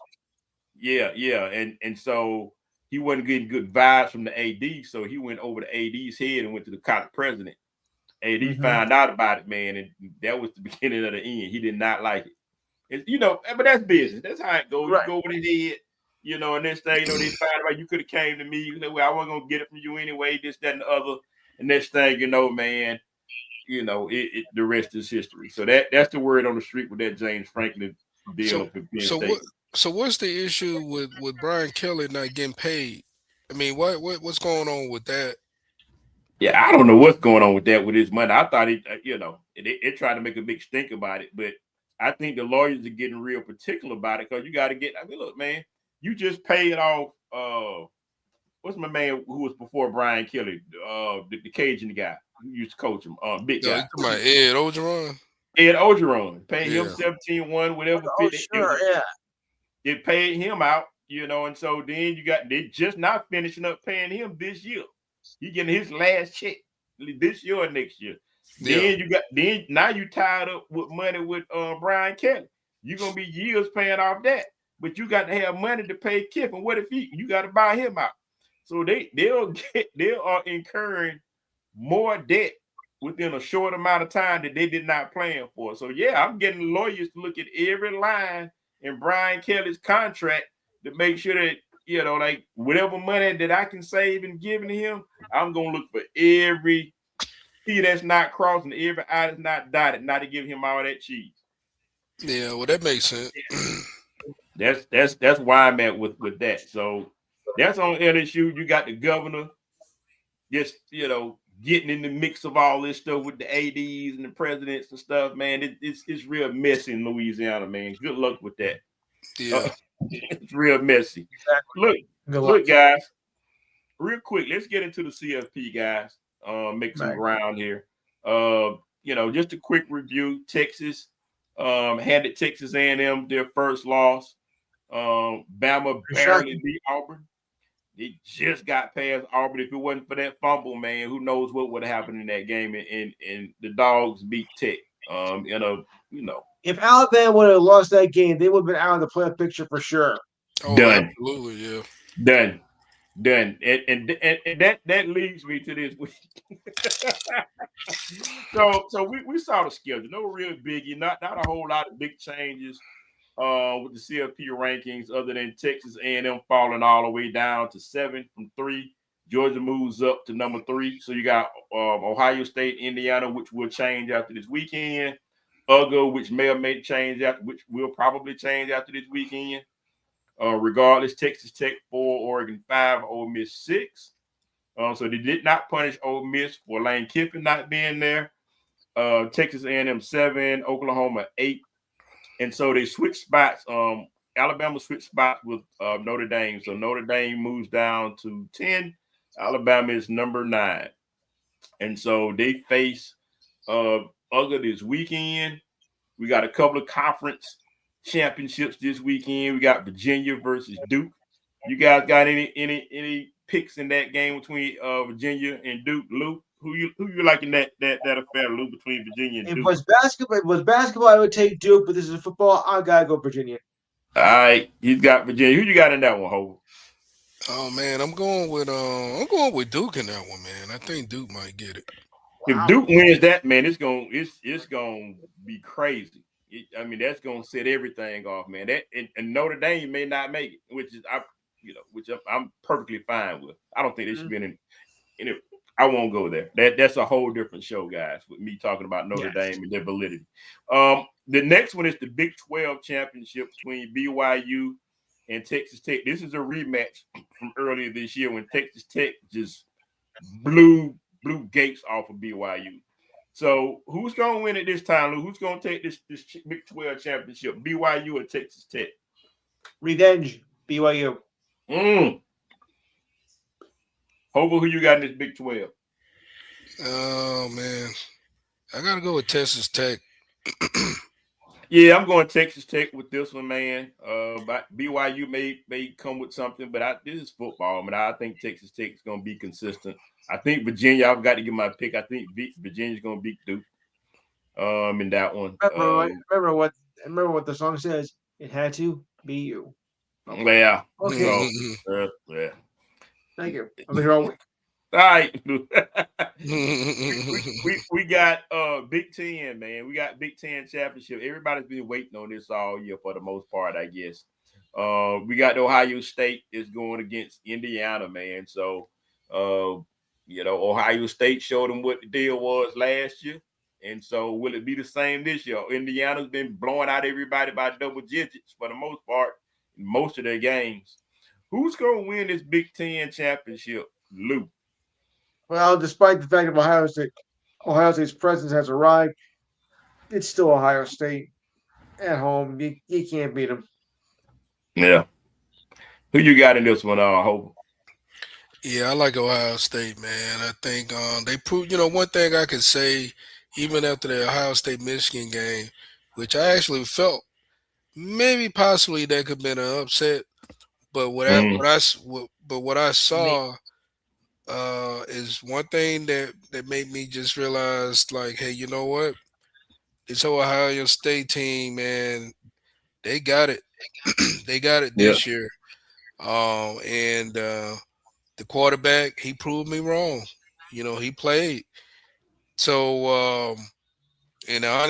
Yeah, and so he wasn't getting good vibes from the AD, so he went over the AD's head and went to the college president. AD found out about it, man, and that was the beginning of the end. He did not like it. But that's business. That's how it goes. Right. You go over his head, and next thing they find out you could have came to me. Well, I wasn't gonna get it from you anyway. This, that, and the other. And next thing man, the rest is history. So that's the word on the street with that James Franklin deal. So what's the issue with Brian Kelly not getting paid? I mean, what's going on with that? Yeah, I don't know what's going on with that with his money. I thought it tried to make a big stink about it, but I think the lawyers are getting real particular about it because you got to get. I mean, look, man, you just paid off. What's my man who was before Brian Kelly? The Cajun guy who used to coach him. Big guy. You talking about Ed Orgeron? Ed Orgeron, paying him 17-1, whatever. Sure, It paid him out, and so then they just not finishing up paying him this year. He getting his last check this year or next year. Yeah. Then now you tied up with money with Brian Kelly. You're gonna be years paying off that, but you got to have money to pay Kiffin. What if you got to buy him out? So they are incurring more debt within a short amount of time that they did not plan for. So yeah, I'm getting lawyers to look at every line in Brian Kelly's contract to make sure that like whatever money that I can save and giving to him, I'm gonna look for every T that's not crossed and every I that's not dotted, not to give him all that cheese. Yeah, well, that makes sense. That's why I'm at with that. So that's on LSU. You got the governor just getting in the mix of all this stuff with the ADs and the presidents and stuff, man. It's real messy in Louisiana, man. Good luck with that. Yeah. It's real messy. Exactly. Look, guys, real quick, let's get into the CFP, guys. Make some ground here. Just a quick review. Texas handed Texas A&M their first loss. Bama barely beat Auburn. They just got past Auburn. If it wasn't for that fumble, man, who knows what would have happened in that game? And the Dogs beat Tech. If Alabama would have lost that game, they would have been out of the playoff picture for sure. Oh, done. Absolutely, yeah. Done. Done. And that leads me to this week. so we saw the schedule. No real biggie, not a whole lot of big changes with the CFP rankings, other than Texas A&M falling all the way down to 7 from 3. Georgia moves up to number 3. So you got Ohio State, Indiana, which will change after this weekend. UGA, which may or may change after, which will probably change after this weekend. Regardless, Texas Tech 4, Oregon 5, Ole Miss 6. So they did not punish Ole Miss for Lane Kiffin not being there. Texas A&M 7, Oklahoma 8. And so they switched spots. Alabama switched spots with Notre Dame. So Notre Dame moves down to 10. Alabama is number 9. And so they face UGA this weekend. We got a couple of conference championships this weekend. We got Virginia versus Duke. You guys got any picks in that game between Virginia and Duke? Luke, who you liking that affair, Luke, between Virginia and Duke? If it was basketball, I would take Duke, but this is football. I gotta go Virginia. All right, he's got Virginia. Who you got in that one, Ho? Oh man, I'm going with Duke in that one, man. I think Duke might get it. Wow. If Duke wins that, man, it's gonna be crazy. That's gonna set everything off, man. That and Notre Dame may not make it, which I'm perfectly fine with. I don't think they should be in it. I won't go there. That's a whole different show, guys, with me talking about Notre Dame and their validity. The next one is the Big 12 championship between BYU and Texas Tech. This is a rematch from earlier this year when Texas Tech just blew gates off of BYU. So who's going to win it this time, Lou? Who's going to take this Big 12 championship, BYU or Texas Tech? Revenge, BYU. Hover, who you got in this Big 12? Oh, man. I got to go with Texas Tech. Yeah, I'm going Texas Tech with this one, man. But BYU may come with something, but this is football. I think Texas Tech is going to be consistent. I think Virginia, I've got to give my pick. I think Virginia's going to beat Duke in that one. Remember what the song says? It had to be you. Yeah. Okay. So, yeah. Thank you. I'm here all week. All right. we got Big Ten, man. We got Big Ten championship. Everybody's been waiting on this all year for the most part, I guess. We got Ohio State is going against Indiana, man. So Ohio State showed them what the deal was last year. And so will it be the same this year? Indiana's been blowing out everybody by double digits for the most part in most of their games. Who's going to win this Big Ten championship, Lou? Well, despite the fact that Ohio State's presence has arrived, it's still Ohio State at home. You can't beat them. Yeah. Who you got in this one, Hope? Yeah, I like Ohio State, man. I think they proved, one thing I could say, even after the Ohio State-Michigan game, which I actually felt maybe possibly that could have been an upset, but what I saw is one thing that made me just realize, like, hey, you know what? This Ohio State team, man, they got it. They got it this year. And the quarterback, he proved me wrong. He played. So, and I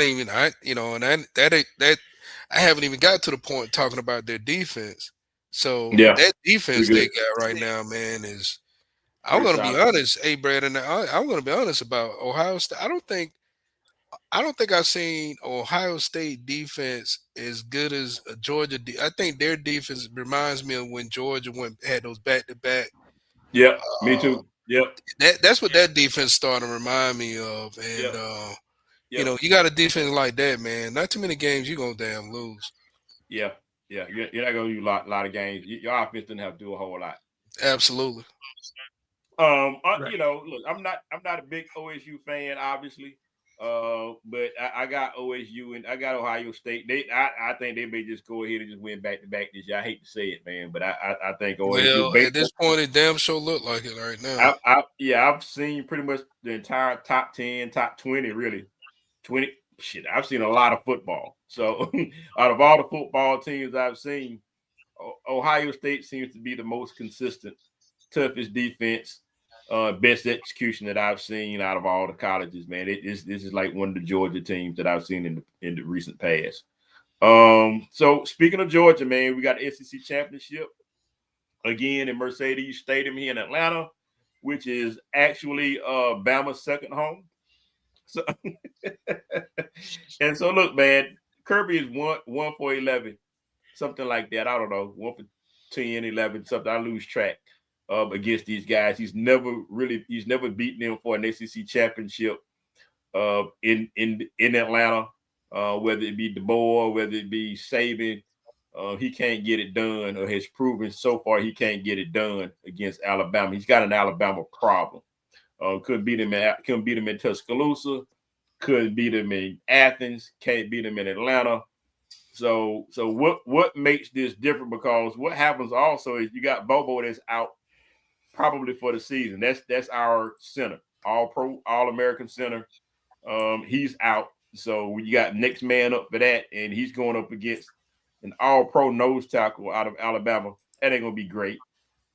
haven't even got to the point talking about their defense. So that defense they got right now, man, is. I'm going to be honest, hey, Brandon. I'm going to be honest about Ohio State. I don't think I've seen Ohio State defense as good as Georgia. I think their defense reminds me of when Georgia had those back-to-back. Yeah, me too. Yep. That's what that defense started to remind me of. And, you got a defense like that, man. Not too many games you're going to damn lose. Yeah. Yeah. You're not going to lose a lot of games. Your offense didn't have to do a whole lot. Absolutely. Look, I'm not a big OSU fan, obviously. But I got OSU and I got Ohio State. I think they may just go ahead and just win back to back this year. I hate to say it, man, but I think OSU. Well, at this point, it damn sure look like it right now. I've seen pretty much the entire top 10, top 20, really. 20. Shit, I've seen a lot of football. So out of all the football teams I've seen, Ohio State seems to be the most consistent toughest defense, best execution that I've seen out of all the colleges, man. This is like one of the Georgia teams that I've seen in the recent past. So speaking of Georgia, man, we got the SEC championship again in Mercedes Stadium here in Atlanta, which is actually Bama's second home. So and so look, man, Kirby is one for 11, something like that. I don't know, 1 for 10, 11, something. I lose track against these guys. He's never beaten them for an SEC championship in Atlanta. Whether it be DeBoer, whether it be Saban, he can't get it done, or has proven so far he can't get it done against Alabama. He's got an Alabama problem. Couldn't beat him in Tuscaloosa, couldn't beat him in Athens, can't beat him in Atlanta. So what makes this different? Because what happens also is you got Bobo that's out probably for the season. That's our center, all pro, all American center. He's out. So you got next man up for that, and he's going up against an all-pro nose tackle out of Alabama. That ain't gonna be great.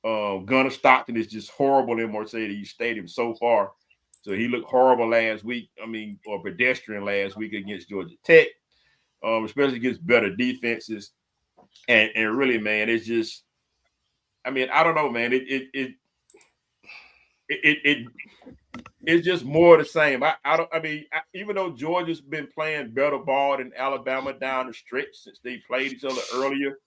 Gunnar Stockton is just horrible in Mercedes Stadium so far. So he looked horrible last week. Or pedestrian last week against Georgia Tech, especially against better defenses. And really, man, it's just, I don't know, man. It's just more of the same. Even though Georgia's been playing better ball than Alabama down the stretch since they played each other earlier,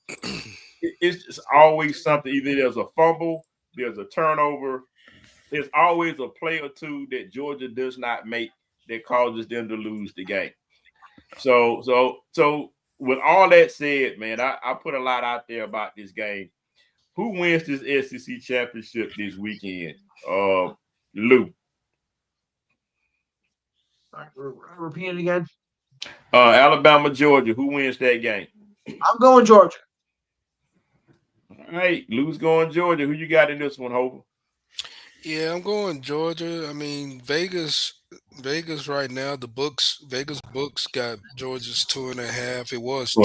it's just always something. Either there's a fumble, there's a turnover, there's always a play or two that Georgia does not make that causes them to lose the game. So with all that said, man, I put a lot out there about this game. Who wins this SEC championship this weekend? Lou. Repeat it again. Alabama, Georgia. Who wins that game? I'm going Georgia. All right, Lou's going Georgia. Who you got in this one, Hover? Yeah, I'm going Georgia. Vegas right now, Vegas books got Georgia's 2.5. It was 2.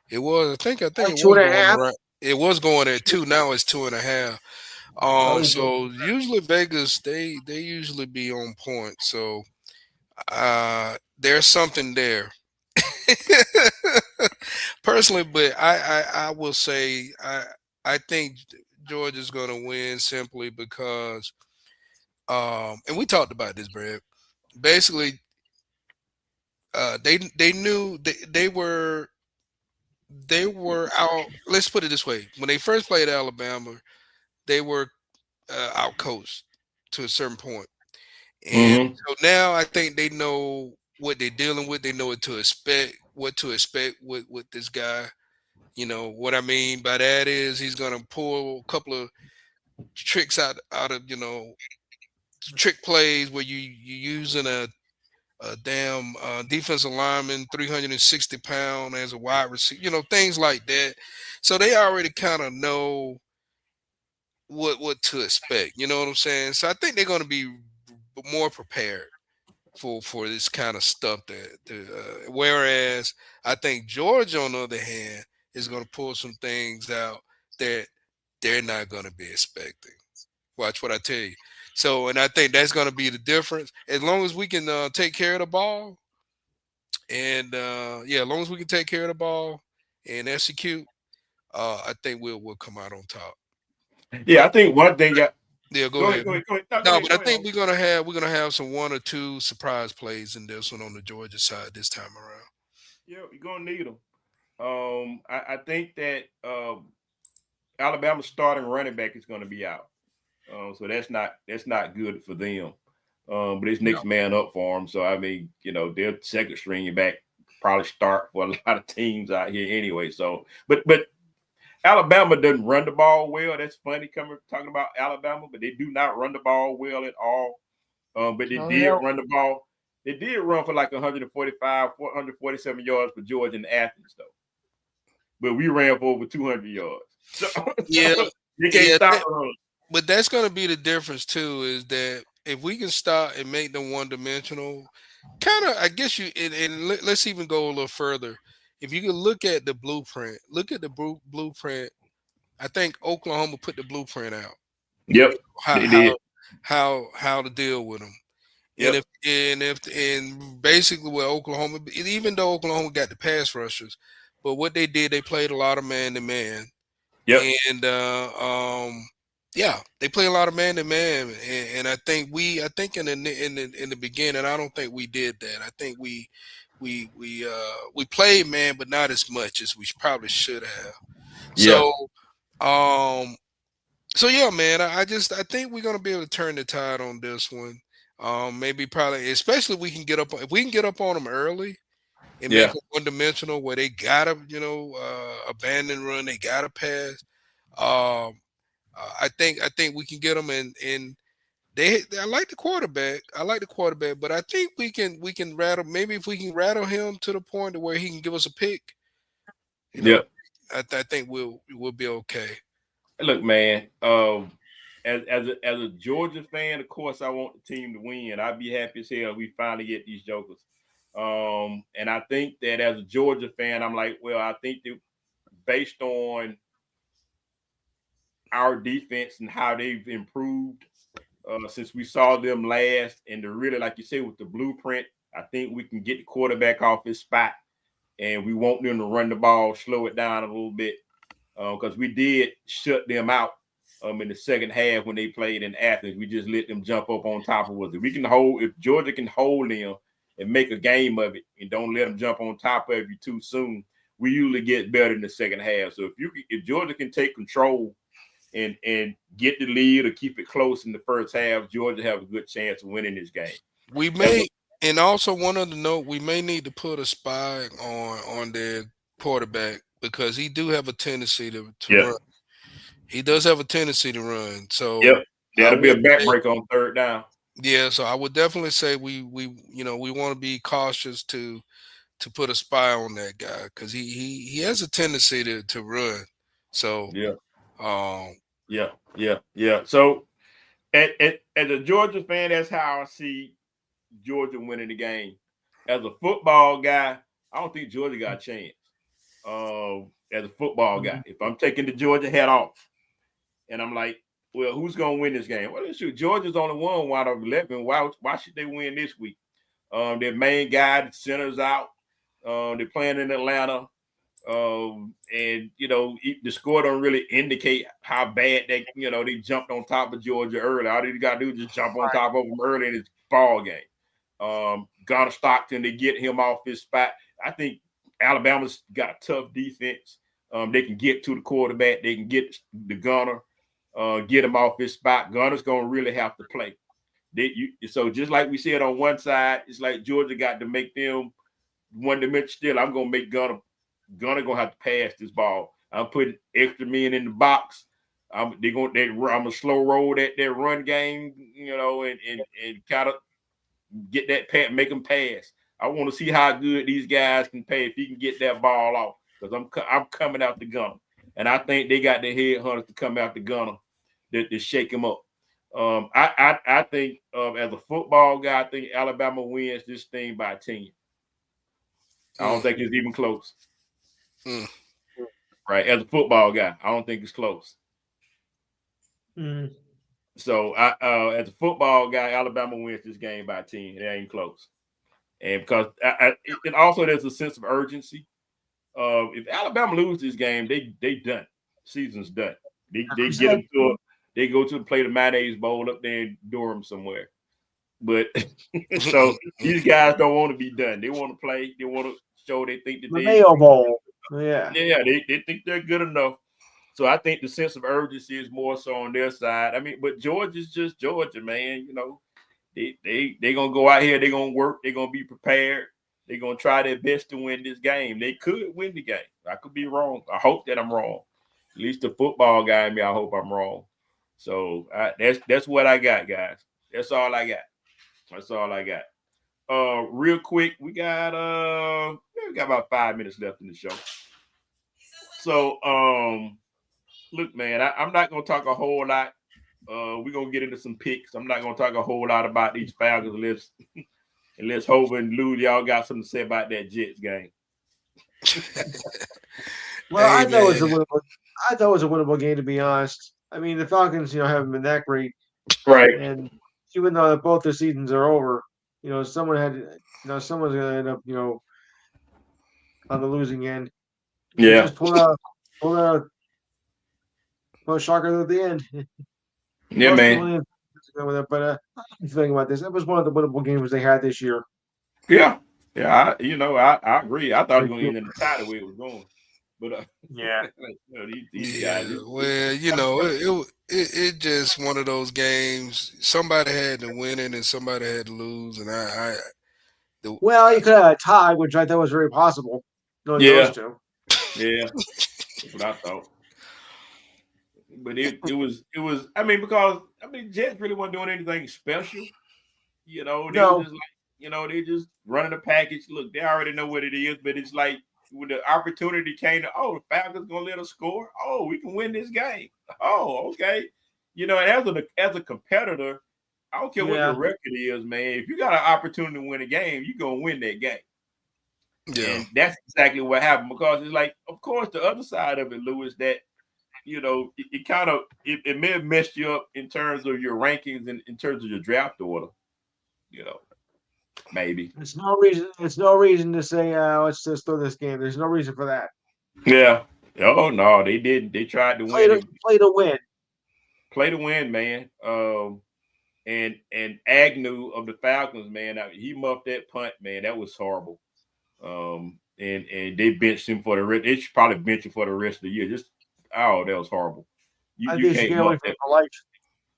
It was, I think it was 2.5. Right. It was going at 2. Now it's 2.5. So usually Vegas, they usually be on point. So there's something there. Personally, but I will say I think Georgia's gonna win simply because and we talked about this, Brad. Basically, they knew they were out. Let's put it this way: when they first played Alabama, they were out coached to a certain point, and so now I think they know what they're dealing with. They know what to expect with this guy. You know what I mean by that is he's gonna pull a couple of tricks out of trick plays where you're using a damn defensive lineman, 360 pound as a wide receiver, things like that. So they already kind of know what to expect. You know what I'm saying? So I think they're going to be more prepared for this kind of stuff. Whereas I think Georgia, on the other hand, is going to pull some things out that they're not going to be expecting. Watch what I tell you. So, and I think that's going to be the difference. As long as we can take care of the ball, and as long as we can take care of the ball and execute, I think we'll come out on top. Yeah, I think one thing. Yeah, go ahead. I think we're gonna have some 1 or 2 surprise plays in this one on the Georgia side this time around. Yeah, you're gonna need them. I think that Alabama's starting running back is going to be out, so that's not good for them. But it's next man up for them. So their second string back probably start for a lot of teams out here anyway. So, but Alabama doesn't run the ball well. That's funny talking about Alabama, but they do not run the ball well at all. But they did run the ball. They did run for like 145, 447 yards for Georgia and Athens, though. But we ran for over 200 yards. So, you can't stop running. But that's going to be the difference, too, is that if we can stop and make them one-dimensional, kind of, I guess and let's even go a little further. If you can look at the blueprint, I think Oklahoma put the blueprint out. Yep. How They did. how to deal with them. Yep. And basically with Oklahoma, even though Oklahoma got the pass rushers, but what they did, they played a lot of man to man. Yep. And yeah, they play a lot of man to man. And I think in the beginning, I don't think we did that. I think we played man, but not as much as we probably should have. Yeah. So yeah, man, I think we're gonna be able to turn the tide on this one. Maybe probably, especially if we can get up on them early and make Yeah. them one dimensional where they gotta, abandon run, they gotta pass. Um, I think we can get them and I like the quarterback. I like the quarterback, but I think we can rattle. Maybe if we can rattle him to the point to where he can give us a pick, Yeah. I think we'll be okay. Look, man. As a Georgia fan, of course, I want the team to win. I'd be happy as hell we finally get these jokers. And I think that as a Georgia fan, I'm like, well, I think that based on our defense and how they've improved since we saw them last, and to really, like you say, with the blueprint, I think we can get the quarterback off his spot, and we want them to run the ball, slow it down a little bit, because we did shut them out in the second half when they played in Athens. We just let them jump up on top of us. If Georgia can hold them and make a game of it, and don't let them jump on top of you too soon, we usually get better in the second half. So if Georgia can take control and get the lead or keep it close in the first half, Georgia have a good chance of winning this game. We may, and also one other note, we may need to put a spy on their quarterback because he do have a tendency to run. He does have a tendency to run. So that'll be a backbreaker on third down. Yeah, so I would definitely say we want to be cautious to put a spy on that guy because he has a tendency to run. So yeah. So as a Georgia fan, that's how I see Georgia winning the game. As a football guy, I don't think Georgia got a chance. As a football guy, if I'm taking the Georgia hat off, and I'm like, well, who's gonna win this game? Well, shoot, Georgia's only won out of 11. Why should they win this week? Their main guy, the center's out. They're playing in Atlanta. And the score don't really indicate how bad they jumped on top of Georgia early. All they got to do is just jump on top of them early in this ball game. Gunner Stockton, they get him off his spot. I think Alabama's got a tough defense. They can get to the quarterback. They can get the Gunner, get him off his spot. Gunner's going to really have to play. So just like we said on one side, it's like Georgia got to make them one dimension still. I'm going to make Gunner gonna have to pass this ball. I'm putting extra men in the box. I'm gonna slow roll that run game, and kind of get that make them pass. I want to see how good these guys can pay if he can get that ball off, because I'm coming out the gunner, and I think they got the headhunters to come out the gunner to shake him up. I think as a football guy, I think Alabama wins this thing by 10. I don't think it's even close. Right, as a football guy, I don't think it's close. So as a football guy, Alabama wins this game by 10. It ain't close. And because and also there's a sense of urgency. If Alabama loses this game, they done. Season's done. They go to play the Mayonnaise Bowl up there in Durham somewhere. But so these guys don't want to be done. They want to play. They want to show they think that Mayo Bowl. Yeah, they think they're good enough. So I think the sense of urgency is more so on their side. I mean, but Georgia's just Georgia, man. They gonna go out here. They're gonna work. They're gonna be prepared. They're gonna try their best to win this game. They could win the game. I could be wrong. I hope that I'm wrong. At least the football guy in me, I hope I'm wrong. So that's what I got, guys. That's all I got. Real quick, we got about 5 minutes left in the show. So look, man, I'm not gonna talk a whole lot. We're gonna get into some picks. I'm not gonna talk a whole lot about these Falcons unless Hova and Lou, y'all got something to say about that Jets game. Well, I thought it was a winnable game, to be honest. I mean, the Falcons, haven't been that great, Right. and even though both their seasons are over, someone's gonna end up, on the losing end. They Yeah. just pulled out shocker at the end. Yeah, Russell man. Williams with it, but I'm thinking about this. That was one of the winnable games they had this year. Yeah. Yeah. I agree. I thought it was going to end in the tie the way it was going. But Yeah. these guys. Yeah, well, it just one of those games. Somebody had to win it and somebody had to lose, and Well, you could have a tie, which I thought was very possible. Knowing Yeah. those two. Yeah. That's what I thought. But it was because Jets really weren't doing anything special. They No. were just like, they just running a package. Look, they already know what it is, but it's like when the opportunity came to, the Falcons gonna let us score. Oh, we can win this game. Oh, okay. And as a competitor, I don't care what your record is, man. If you got an opportunity to win a game, you're gonna win that game. Yeah. And that's exactly what happened, because it's like, of course, the other side of it, Lou, is that it kind of it may have messed you up in terms of your rankings and in terms of your draft order. Maybe. It's no reason to say let's just throw this game. There's no reason for that. Yeah. Oh no, they didn't. They tried to win. Play to win. Play to win, man. And Agnew of the Falcons, man, he muffed that punt, man. That was horrible. And they benched him for the rest. They should probably bench him for the rest of the year. That was horrible. You can't muff that for life.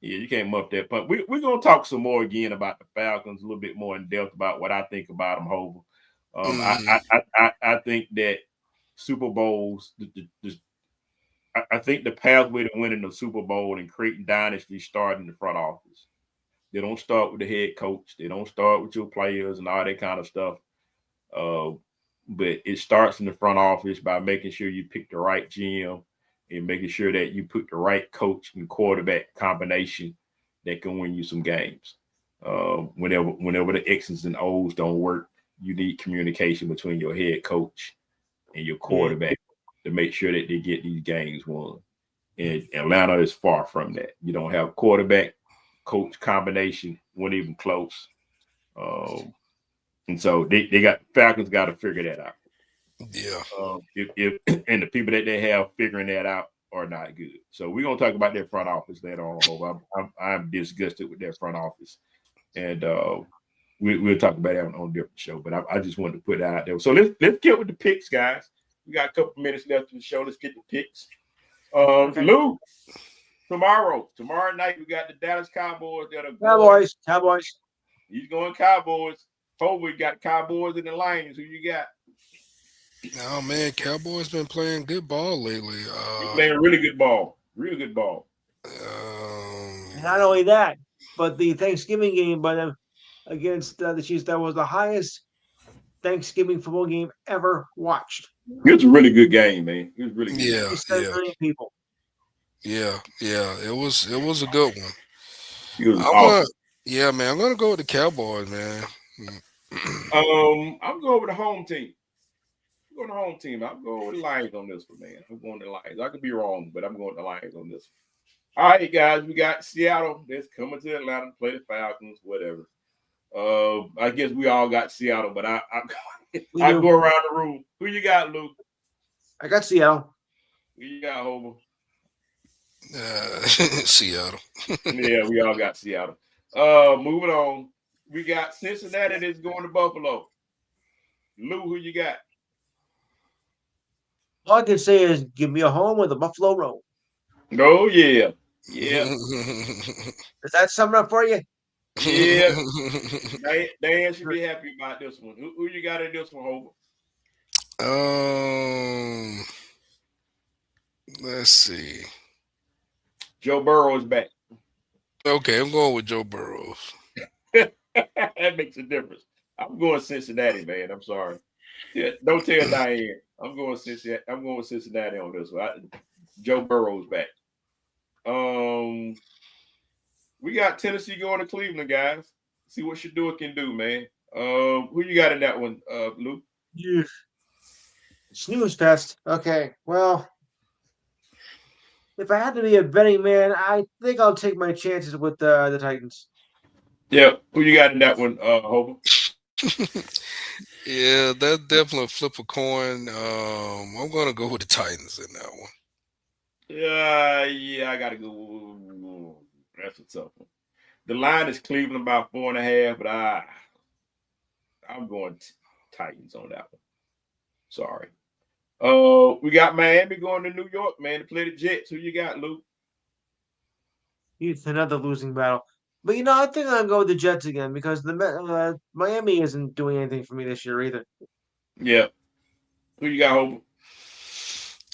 Yeah, you can't muff that punt. We're gonna talk some more again about the Falcons, a little bit more in depth about what I think about them, Hova. I think that Super Bowls, I think the pathway to winning the Super Bowl and creating dynasties start in the front office. They don't start with the head coach. They don't start with your players and all that kind of stuff. But it starts in the front office by making sure you pick the right GM and making sure that you put the right coach and quarterback combination that can win you some games. Whenever the X's and O's don't work, you need communication between your head coach and your quarterback to make sure that they get these games won. And Atlanta is far from that. You don't have quarterback coach combination, wasn't even close. And so Falcons got to figure that out. Yeah. If and the people that they have figuring that out are not good. So we're gonna talk about their front office later on. I'm disgusted with their front office, and we'll talk about that on a different show. But I just wanted to put that out there. So let's get with the picks, guys. We got a couple minutes left in the show. Let's get the picks. Lou, tomorrow night we got the Dallas Cowboys that are Cowboys. He's going Cowboys. Hopefully we got Cowboys and the Lions. Who you got? Oh man, Cowboys been playing good ball lately. Playing really good ball. Real good ball. Not only that, but the Thanksgiving game by them against the Chiefs, that was the highest Thanksgiving football game ever watched. It was a really good game, man. It was really good. Yeah. Million people. Yeah. It was a good one. It was awesome. Man, I'm gonna go with the Cowboys, man. I'm going with the home team. I'm going to the home team. I'm going with the Lions on this one, man. I'm going to the Lions. I could be wrong, but I'm going with the Lions on this one. All right, guys, we got Seattle that's coming to Atlanta to play the Falcons, whatever. I guess we all got Seattle, but I go around the room. Who you got, Luke? I got Seattle. Who you got, Homer? Seattle. Yeah, we all got Seattle. Moving on. We got Cincinnati that's going to Buffalo. Lou, who you got? All I can say is give me a home with a Buffalo roll. Oh, yeah. Yeah. Does that sum it up for you? Yeah. Dan should be happy about this one. Who you got in this one, Homer? Let's see. Joe Burrow is back. Okay, I'm going with Joe Burrow. That makes a difference. I'm going Cincinnati, man. I'm sorry. Yeah, don't tell Diane. I'm going Cincinnati. I'm going with Cincinnati on this one. Joe Burrow's back. We got Tennessee going to Cleveland, guys. See what Shadua can do, man. Who you got in that one, Luke? Yeah. Snooze fest. Okay. Well, if I had to be a betting man, I think I'll take my chances with the Titans. Yeah, who you got in that one, Hope? Yeah, that's definitely a flip a coin. I'm gonna go with the Titans in that one. Yeah, I gotta go. That's a tough one. The line is Cleveland about 4.5, but I'm going Titans on that one. Sorry. We got Miami going to New York, man, to play the Jets. Who you got, Luke? It's another losing battle. But I think I'll go with the Jets again because the Miami isn't doing anything for me this year either. Yeah. Who you got, Hope?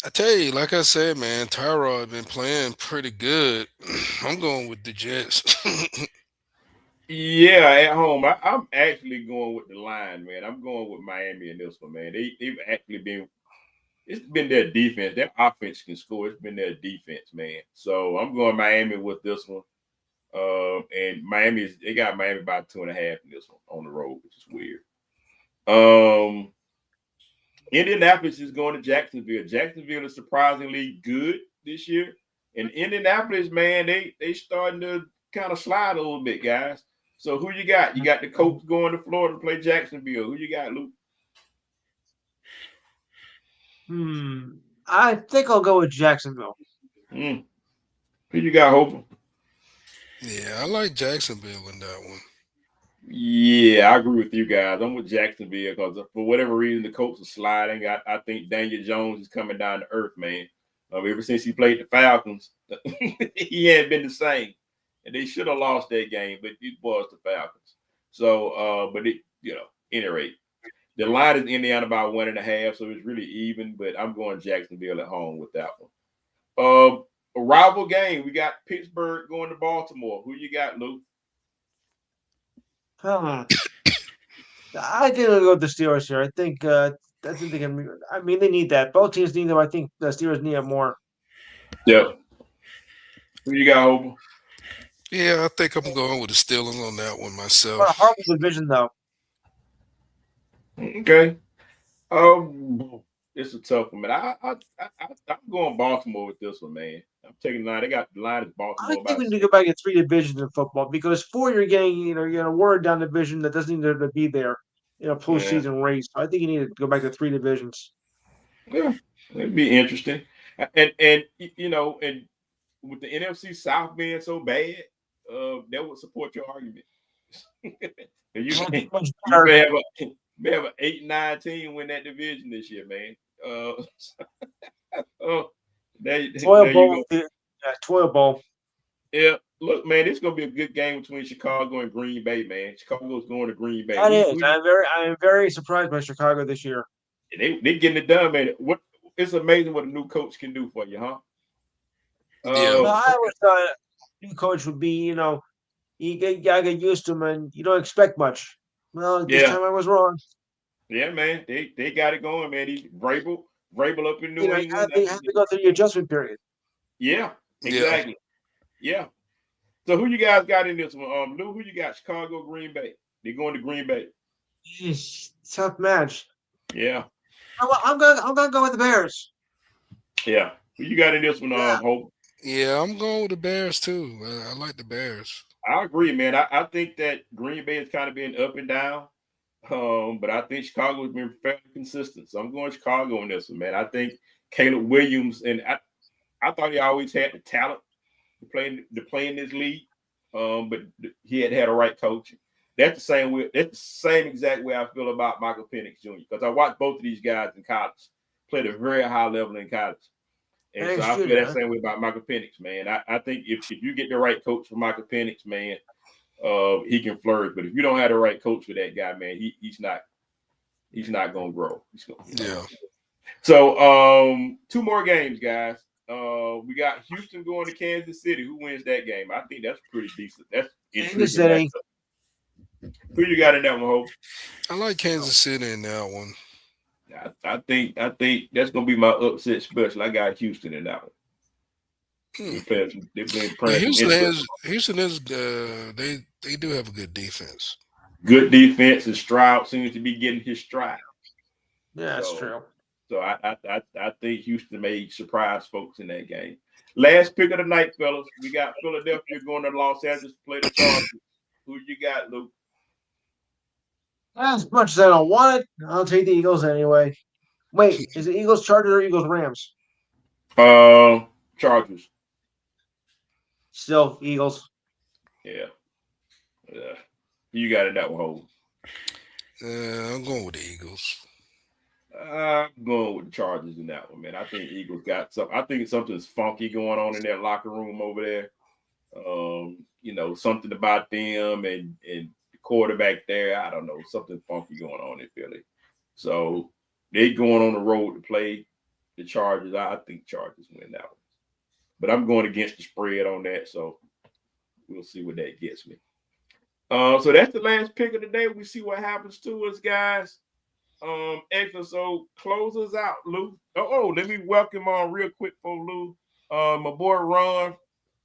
I tell you, like I said, man, Tyrod been playing pretty good. I'm going with the Jets. Yeah, at home. I'm actually going with the line, man. I'm going with Miami in this one, man. They've actually been. It's been their defense. Their offense can score. It's been their defense, man. So I'm going Miami with this one. And they got Miami by 2.5 in this one on the road, which is weird. Indianapolis is going to Jacksonville. Jacksonville is surprisingly good this year. And Indianapolis, man, they starting to kind of slide a little bit, guys. So who you got? You got the Colts going to Florida to play Jacksonville. Who you got, Luke? I think I'll go with Jacksonville. Who you got, Hope? Yeah, I like Jacksonville in that one. Yeah, I agree with you guys. I'm with Jacksonville because for whatever reason the Colts are sliding. I think Daniel Jones is coming down to earth, man. Ever since he played the Falcons, he hadn't been the same, and they should have lost that game, but it was the Falcons. So, any rate, the line is Indiana about 1.5, so it's really even. But I'm going Jacksonville at home with that one. A rival game. We got Pittsburgh going to Baltimore. Who you got, Luke? I think I'll go with the Steelers here. I think they can. I mean, they need that. Both teams need them. I think the Steelers need it more. Yep. Who you got, Hope? Yeah, I think I'm going with the Steelers on that one myself. What a horrible division, though. Okay. It's a tough one, man. I'm going Baltimore with this one, man. I'm taking the line. They got the line is Baltimore. I think we need to go back to 3 divisions in football because 4 you're getting a watered down division that doesn't need to be there in a postseason race. I think you need to go back to 3 divisions. Yeah, it'd be interesting. And and with the NFC South being so bad, that would support your argument. you may have an 8-9 team win that division this year, man. Toil Bowl. Yeah, Toil Bowl. Yeah, look, man, it's gonna be a good game between Chicago and Green Bay, man. Chicago's going to Green Bay. That is. I'm very surprised by Chicago this year. They getting it done, man. It's amazing what a new coach can do for you, huh? Yeah. I always thought a new coach would be, you gotta get used to him, and you don't expect much. Well, this time I was wrong. Yeah, man, they got it going, man. He's Vrabel up in New England. You have to go through the adjustment period. Yeah, exactly. Yeah. So who you guys got in this one? Lou, who you got? Chicago, Green Bay. They're going to Green Bay. Tough match. Yeah. I'm gonna go with the Bears. Yeah. Who you got in this one, Hope? Yeah, I'm going with the Bears too. I like the Bears. I agree, man. I think that Green Bay has kind of been up and down. But I think Chicago has been fairly consistent. So I'm going Chicago on this one, man. I think Caleb Williams, and I thought he always had the talent to play in this league. But he had a right coach. That's the same way. That's the same exact way I feel about Michael Penix Jr. because I watched both of these guys in college play at a very high level in college. And so I feel that same way about Michael Penix, man. I think if you get the right coach for Michael Penix, man, he can flourish. But if you don't have the right coach for that guy, man, he's not gonna grow. Yeah. So 2 more games, guys. We got Houston going to Kansas City. Who wins that game? I think that's pretty decent. That's Kansas City. Who you got in that one, Hope? I like Kansas City in that one. I think that's gonna be my upset special. I got Houston in that one. They've been playing. Houston is they do have a good defense. Good defense, and Stroud seems to be getting his stride. Yeah, that's true. So I think Houston may surprise folks in that game. Last pick of the night, fellas. We got Philadelphia going to Los Angeles to play the Chargers. Who you got, Luke? As much as I don't want it, I'll take the Eagles anyway. Wait, is it Eagles Chargers or Eagles Rams? Chargers. Still Eagles. Yeah. You got it that one, Hov. I'm going with the Eagles. I'm going with the Chargers in that one, man. I think Eagles got some. I think something's funky going on in their locker room over there. Something about them and the quarterback there. I don't know, something funky going on in Philly. So they going on the road to play the Chargers. I think Chargers win that one. But I'm going against the spread on that, so we'll see what that gets me. So that's the last pick of the day. We see what happens to us, guys. Excellent. So close us out, Lou. Let me welcome on real quick for Lou. My boy Ron,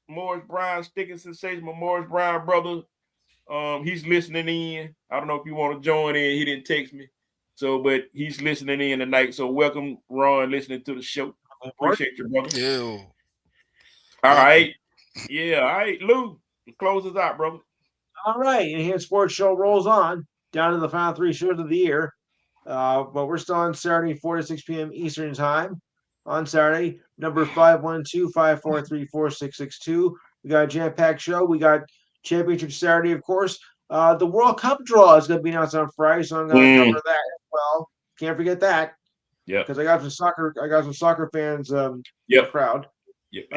Morris Brown, Sticking Sensation, my Morris Brown brother. He's listening in. I don't know if you want to join in. He didn't text me. But he's listening in tonight. So welcome, Ron, listening to the show. Appreciate you, brother. Yeah. All right. Yeah. All right, Lou. Close us out, brother. All right. Enhanced Sports Show rolls on down to the final 3 shows of the year. But we're still on Saturday, 4 to 6 p.m. Eastern Time. On Saturday, number 512-543-4662. We got a jam-packed show. We got Championship Saturday, of course. The World Cup draw is going to be announced on Friday, so I'm going to cover that as well. Can't forget that. Yeah. Because I got some soccer fans crowd. Yep.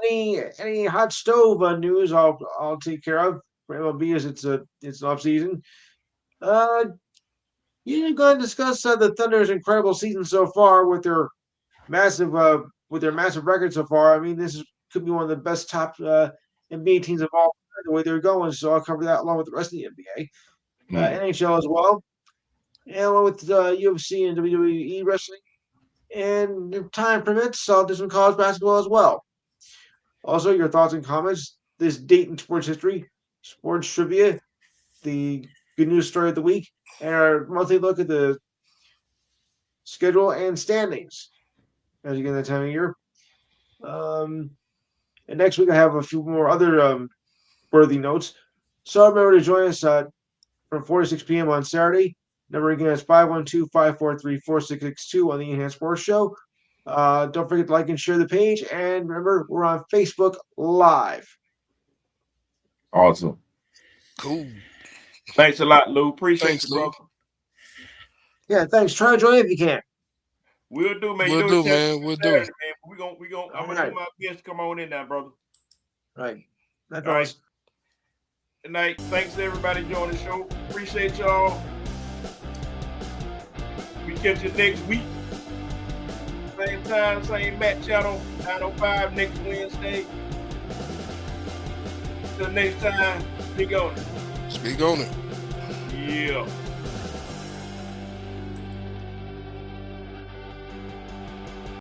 Any hot stove news I'll take care of for MLB as it's off season. You're going to discuss the Thunder's incredible season so far with their massive record so far. I mean, could be one of the best top NBA teams of all time, the way they're going. So I'll cover that along with the rest of the NBA, NHL as well, and along with UFC and WWE wrestling. And if time permits, I'll do some college basketball as well. Also, your thoughts and comments, this date in sports history, sports trivia, the good news story of the week, and our monthly look at the schedule and standings as you get that time of year. And next week I have a few more other worthy notes. So remember to join us from 4 to 6 p.m. on Saturday. Number again is 512-543-4662 on the Enhanced Sports Show. Don't forget to like and share the page. And remember, we're on Facebook Live. Awesome. Cool. Thanks a lot, Lou. Appreciate you, brother. Yeah, thanks. Try to join if you can. We'll do, man. We'll do, man. We'll do. Man. I'm gonna do my best to come on in now, brother. Right. That's all right. Good night. Thanks to everybody joining the show. Appreciate y'all. We catch you next week. Same time, same match channel, 9:05 next Wednesday. Till next time, speak on it. Speak on it. Yeah.